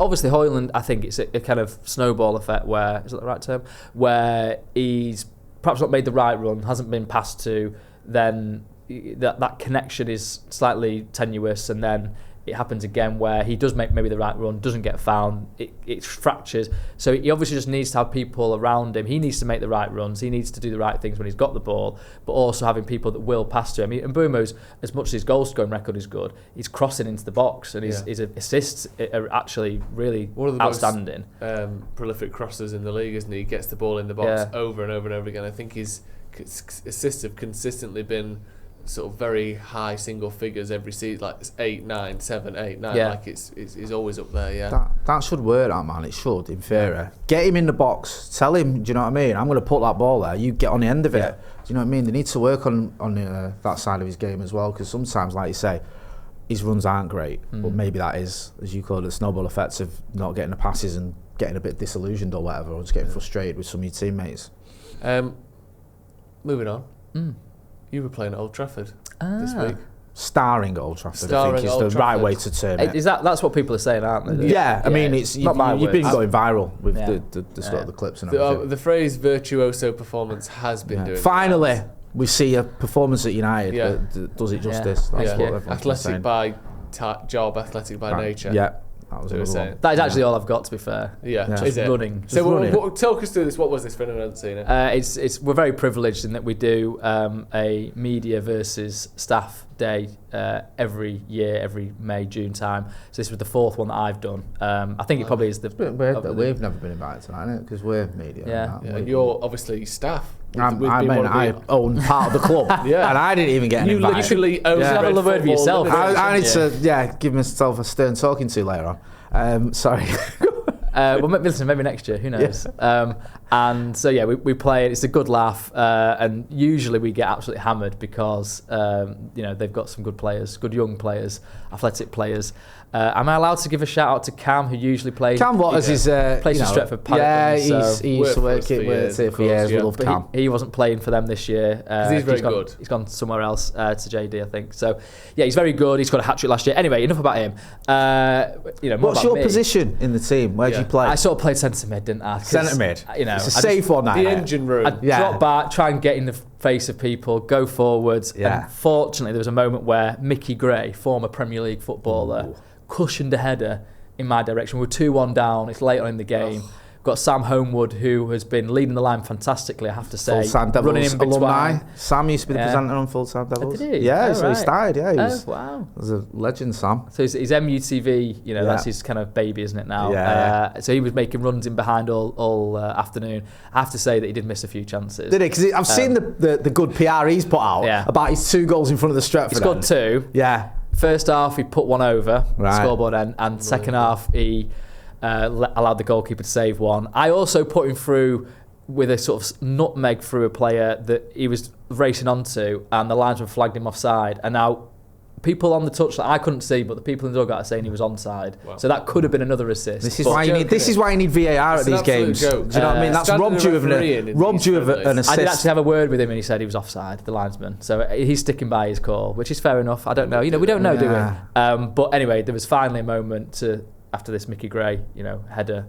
obviously Hojlund, I think it's a kind of snowball effect where, is that the right term? Where he's perhaps not made the right run, hasn't been passed to, then that connection is slightly tenuous, and then it happens again where he does make maybe the right run, doesn't get found, it fractures. So he obviously just needs to have people around him. He needs to make the right runs. He needs to do the right things when he's got the ball, but also having people that will pass to him. And Mbeumo's, as much as his goal scoring record is good, he's crossing into the box, and his assists are actually really outstanding. Prolific crossers in the league, isn't he? He gets the ball in the box over and over and over again. I think his assists have consistently been sort of very high single figures every season, like 8, 9, 7, 8, 9. Like it's always up there. Yeah, that should work, that man. It should. In theory, get him in the box. Tell him. Do you know what I mean? I'm going to put that ball there. You get on the end of it. Do you know what I mean? They need to work on that side of his game as well, because sometimes, like you say, his runs aren't great, but maybe that is, as you call it, the snowball effect of not getting the passes and getting a bit disillusioned or whatever, or just getting frustrated with some of your teammates. Moving on. You were playing at Old Trafford this week. Starring Old Trafford, I think is the right way to term it. Is that's what people are saying, aren't they? Yeah, I mean, it's not my you've been words. going viral with the sort of the clips and everything. The phrase virtuoso performance has been doing. Finally, we see a performance at United that does it justice. That's what everyone's athletic saying. by job, athletic by nature. Yeah. That was another one. That is actually all I've got, to be fair. Is it? Running. So talk us through this. What was this for anyone who hasn't seen it? We're very privileged in that we do a media versus staff day every year, every May, June time. So this was the 4th one that I've done. I think it probably is the... It's a bit weird that we've never been invited to that, isn't it? Because we're media. And you're obviously staff. I own part of the club, and I didn't even get an invite. You literally own have a word for yourself. I need to give myself a stern talking to later on. Sorry. Well, listen, maybe next year, who knows? And so we play. It's a good laugh, and usually we get absolutely hammered because they've got some good players, good young players, athletic players. Am I allowed to give a shout out to Cam, who usually plays? Cam Waters is plays for Stretford. Paddock, he used to work here for years. We love Cam. He wasn't playing for them this year. He's very good. He's gone somewhere else to JD, I think. So he's very good. He's got a hat-trick last year. Anyway, enough about him. What's your position in the team? Where do you play? I sort of played centre mid, didn't I? Centre mid. It's a safe one. The engine room. I'd drop back, try and get in the face of people, go forwards. And fortunately, there was a moment where Mickey Gray, former Premier League footballer, cushioned a header in my direction. We were 2-1 down. It's late on in the game. got Sam Homewood, who has been leading the line fantastically, I have to say. Full-time Devils running in between. alumni. Sam used to be the presenter on Full-time Devils. Did he? Yeah, Oh, so he started. Yeah, he was, wow. He was a legend, Sam. So he's MUTV, that's his kind of baby, isn't it now? Yeah. So he was making runs in behind all afternoon. I have to say that he did miss a few chances. Did he? Because I've seen the good PR he's put out about his 2 goals in front of the Stretford. He scored 2. Yeah. First half, he put one over scoreboard end, and second half, he allowed the goalkeeper to save one. I also put him through with a sort of nutmeg through a player that he was racing onto, and the linesman flagged him offside. And now people on the touchline, I couldn't see, but the people in the dugout are saying he was onside. Wow. So that could have been another assist. This is why you need VAR at these games. Joke. Do you know what I mean? That's robbed you of an assist. I did actually have a word with him, and he said he was offside, the linesman. So he's sticking by his call, which is fair enough. I don't know. We don't know, do we? But anyway, there was finally a moment after this Mickey Gray, header,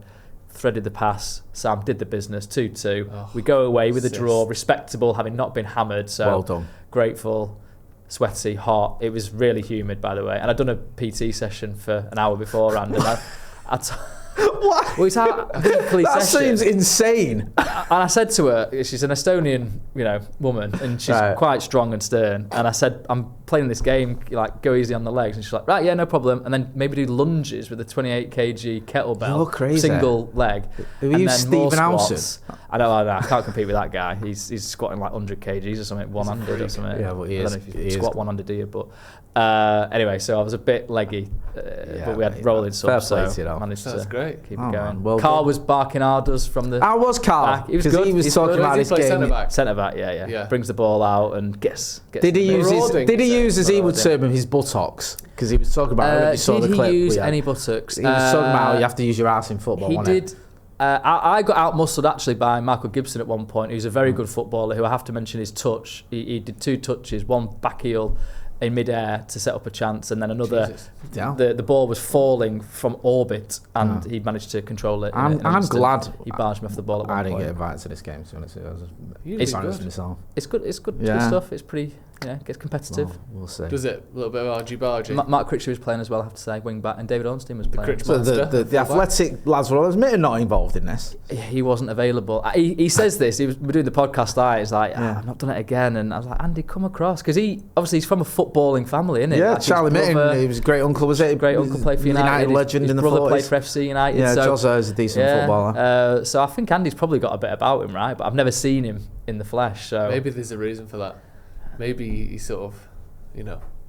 threaded the pass. Sam did the business. 2-2. Oh, we go away with a draw, respectable, having not been hammered. So well done. Grateful. Sweaty, hot. It was really humid, by the way. And I'd done a PT session for an hour beforehand, and what? Well, it's our weekly that session. seems insane. And I said to her, she's an Estonian, woman, and she's quite strong and stern. And I said, I'm playing this game, go easy on the legs. And she's like, right, yeah, no problem. And then maybe do lunges with a 28 kg kettlebell. You're crazy. Single leg. Who are you, Stephen Alson? I can't compete with that guy. He's squatting like 100 kgs or something, one-handed or something. Yeah, well, he is. I don't know if you squat one-handed, do you? But anyway, so I was a bit leggy, but we had rolling subs, so managed to keep it going. Well, Carl was barking orders from the I was Carl, back. He was good. He was talking about his game. Centre back, yeah. Brings the ball out and gets Did he use, as he would term him, his buttocks? Because he was talking about you saw the clip. Did he use any buttocks? He was talking about how you have to use your ass in football. He did. I got out-muscled actually by Michael Gibson at one point, who's a very good footballer, who I have to mention his touch. He did 2 touches, one back heel in mid-air to set up a chance, and then another. The ball was falling from orbit, and he managed to control it. I'm glad he barged me off the ball at one point. I didn't get invited to this game, to be honest. It's good stuff. It's pretty. It gets competitive. Well, we'll see. Does it? A little bit of argy-bargy. Mark Critchley was playing as well, I have to say, wing back, and David Ornstein was playing. So the athletic lads were admitted not involved in this. He wasn't available. He says this. We're doing the podcast tonight. He's like, I've not done it again, and I was like, Andy, come across, because he's from a footballing family, isn't he? Yeah, Charlie Mitten, he was a great uncle, was it? Great uncle, played for United. Legend his in the 40s. Brother played for FC United. Yeah, Jose is a decent footballer. So I think Andy's probably got a bit about him, right? But I've never seen him in the flesh. So maybe there's a reason for that. Maybe he sort of,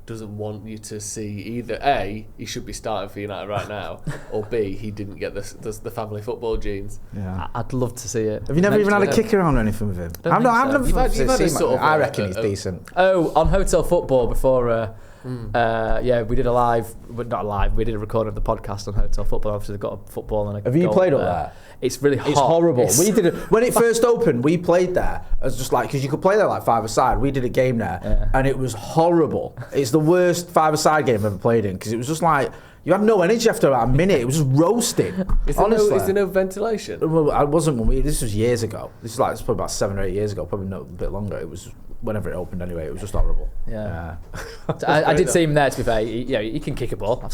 doesn't want you to see either A, he should be starting for United right now, or B, he didn't get the family football genes. Yeah, I'd love to see it. Have you never even had a kick around or anything with him? I reckon he's decent. Oh, on Hotel Football before. We did we did a recording of the podcast on Hotel Football. Obviously, they've got a football and a. Have you played up there? It's really hot. It's horrible. We did it when it first opened. We played there as just because you could play there 5-a-side. We did a game there, and it was horrible. It's the worst 5-a-side game I've ever played in because it was just like you had no energy after about a minute. It was just roasting. Is there no ventilation? Well, I wasn't when this was years ago. It's probably about 7 or 8 years ago. Probably a bit longer. It was. Whenever it opened anyway, it was just horrible. Yeah. I did see him there, to be fair. He can kick a ball. I've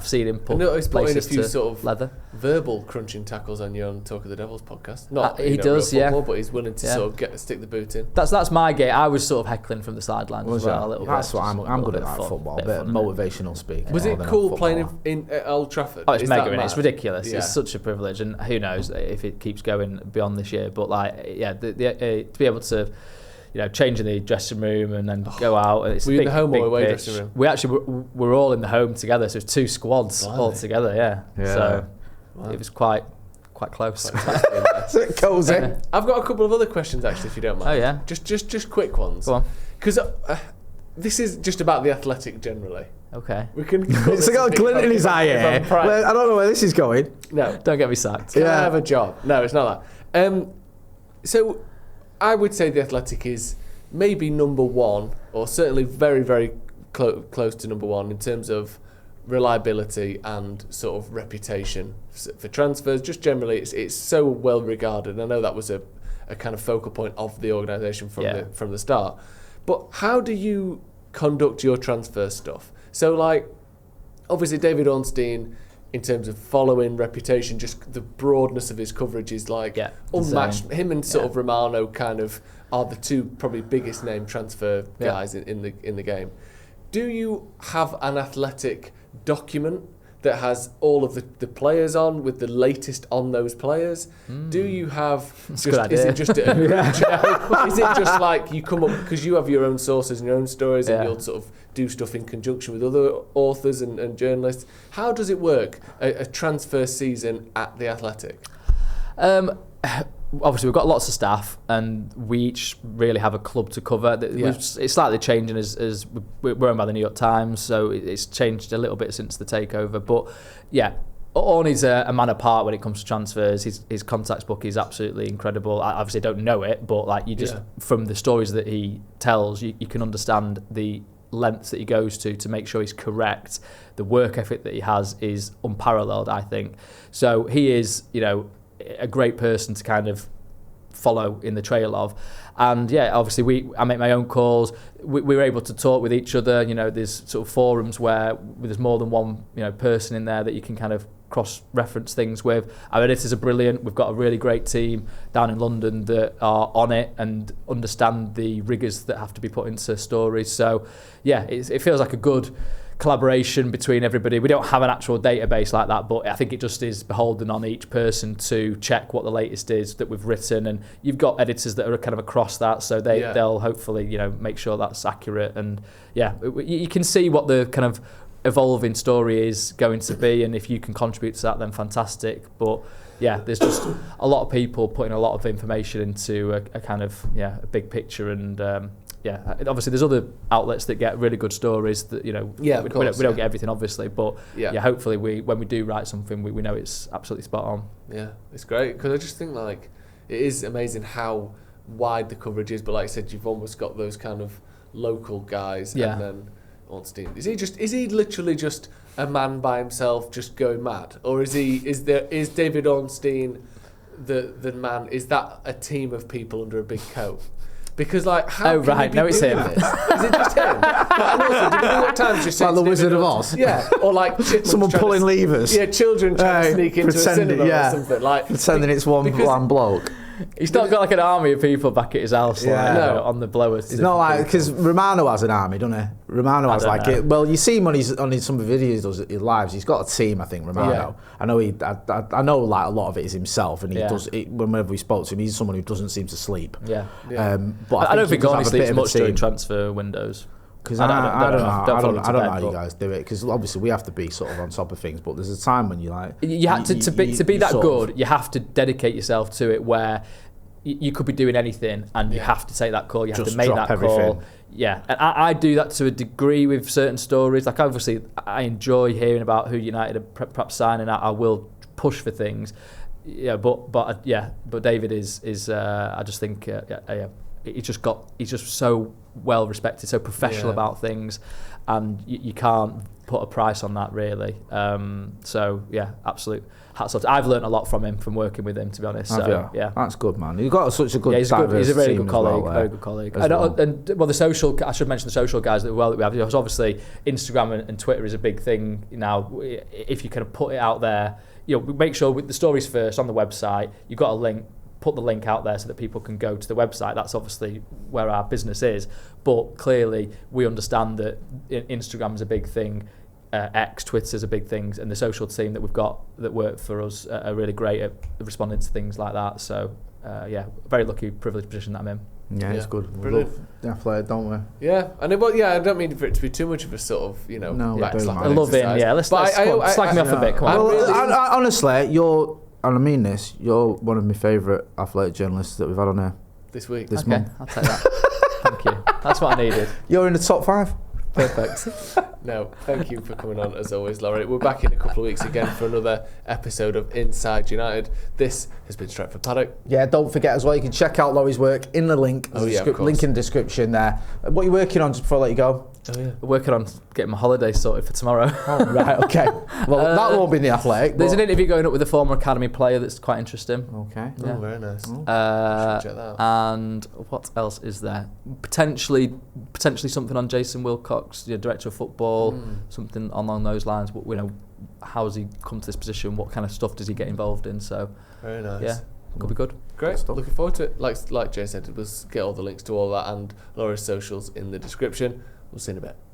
seen him put places a few to sort of leather. Verbal crunching tackles on your own Talk of the Devils podcast. Not he does, football, but he's willing to sort of stick the boot in. That's my game. I was sort of heckling from the sidelines as well. A little That's bit. what I'm good at that football. A bit of motivational speaking. Was it cool playing at Old Trafford? Oh, it's mega. It's ridiculous. Yeah. It's such a privilege, and who knows if it keeps going beyond this year. But to be able to. Changing the dressing room and then go out. And it's were you in the home or away pitch. dressing room? We actually were all in the home together, so it's 2 squads all together. Yeah. So it was quite close. It's a bit cozy. I've got a couple of other questions actually, if you don't mind. Oh yeah. Just quick ones. Go on. Because this is just about the Athletic generally. Okay. We can. It's got a glint in his eye here. Well, I don't know where this is going. No, don't get me sacked. Can I have a job? No, it's not that. So. I would say the Athletic is maybe number 1, or certainly very, very close to number 1 in terms of reliability and sort of reputation for transfers. Just generally, it's so well regarded. I know that was a kind of focal point of the organisation from the start. But how do you conduct your transfer stuff? So, obviously, David Ornstein in terms of following, reputation, just the broadness of his coverage is like unmatched. Him and sort of Romano kind of are the two probably biggest name transfer guys in the game. Do you have an Athletic document that has all of the players on with the latest on those players? Do you have is it just a group chat? Is it just like you come up because you have your own sources and your own stories and you'll sort of do stuff in conjunction with other authors and journalists? How does it work, a transfer season at The Athletic? Obviously, we've got lots of staff, and we each really have a club to cover. It's slightly changing as we're owned by the New York Times, so it's changed a little bit since the takeover. But yeah, Orny's a man apart when it comes to transfers. His contacts book is absolutely incredible. I obviously don't know it, but like you just from the stories that he tells, you can understand the lengths that he goes to make sure he's correct. The work ethic that he has is unparalleled, I think. So he is, a great person to kind of follow in the trail of. And obviously I make my own calls. We're able to talk with each other. There's sort of forums where there's more than one person in there that you can kind of cross-reference things with. Our editors are brilliant. We've got a really great team down in London that are on it and understand the rigours that have to be put into stories. So it feels like a good collaboration between everybody. We don't have an actual database like that, but I think it just is beholden on each person to check what the latest is that we've written, and you've got editors that are kind of across that, so they'll hopefully make sure that's accurate. And you can see what the kind of evolving story is going to be, and if you can contribute to that, then fantastic. But there's just a lot of people putting a lot of information into a kind of a big picture. And obviously there's other outlets that get really good stories that we don't get everything, obviously, but hopefully when we do write something, we know it's absolutely spot on. It's great, because I just think like it is amazing how wide the coverage is, but like I said, you've almost got those kind of local guys. And then Ornstein, is he literally just a man by himself just going mad, or is David Ornstein the man? Is that a team of people under a big coat? Because like, how can you be no, it's him. This? Is it just him? And also, do you know what times just like the Wizard of Oz? Yeah, or like someone pulling levers. Yeah, children trying to sneak into a cinema or something. Like pretending it's one bloke. He's not got like an army of people back at his house on the blowers. It's not like, because Romano has an army, doesn't he? Romano has like it. Well, you see him on some of the videos he lives. He's got a team, I think. Romano. I know like a lot of it is himself, and he does. Whenever we spoke to him, he's someone who doesn't seem to sleep. But I don't think Orny sleeps much during transfer windows. Because I don't know how you guys do it, because obviously we have to be sort of on top of things, but there's a time when you like... You have to be that good, you have to dedicate yourself to it, where you could be doing anything and you have to take that call, you have to make that call. And I do that to a degree with certain stories. Like obviously I enjoy hearing about who United are perhaps signing. I will push for things. But David is I just think he's just so well respected, so professional about things, and you can't put a price on that really. Absolute hats off. I've learned a lot from him, from working with him, to be honest. That's good, man. You've got such a good. He's a very good colleague, very good colleague. And the social. I should mention the social guys that we have. Because obviously Instagram and Twitter is a big thing now. If you kind of put it out there, make sure with the stories first on the website. You've got a link. Put the link out there so that people can go to the website. That's obviously where our business is. But clearly, we understand that Instagram's a big thing, X, Twitter's a big thing, and the social team that we've got that work for us are really great at responding to things like that. So, very lucky, privileged position that I'm in. Yeah, it's good. Brilliant. We love Athletic, don't we? Yeah, and I don't mean for it to be too much of a sort of, backslap. I love it. Yeah, let's slag me off a bit. Come on. Honestly, and I mean this, you're one of my favourite Athletic journalists that we've had on here this week. This month. I'll take that. Thank you. That's what I needed. You're in the top 5. Perfect. No, thank you for coming on as always, Laurie. We're back in a couple of weeks again for another episode of Inside United. This has been Stretford Paddock. Yeah, don't forget as well, you can check out Laurie's work in the link. Link in the description there. What are you working on just before I let you go? We're working on getting my holiday sorted for tomorrow. Oh, right, okay. Well, that won't be in the Athletic. There's an interview going up with a former academy player that's quite interesting. Okay. Yeah. Oh, very nice. Should check that out. And what else is there? Potentially something on Jason Wilcox, director of football, something along those lines. But how's he come to this position? What kind of stuff does he get involved in? So Very nice. yeah, could be good. Great. Looking forward to it. Like Jay said, we'll get all the links to all that and Laurie's socials in the description. We'll see you in a bit.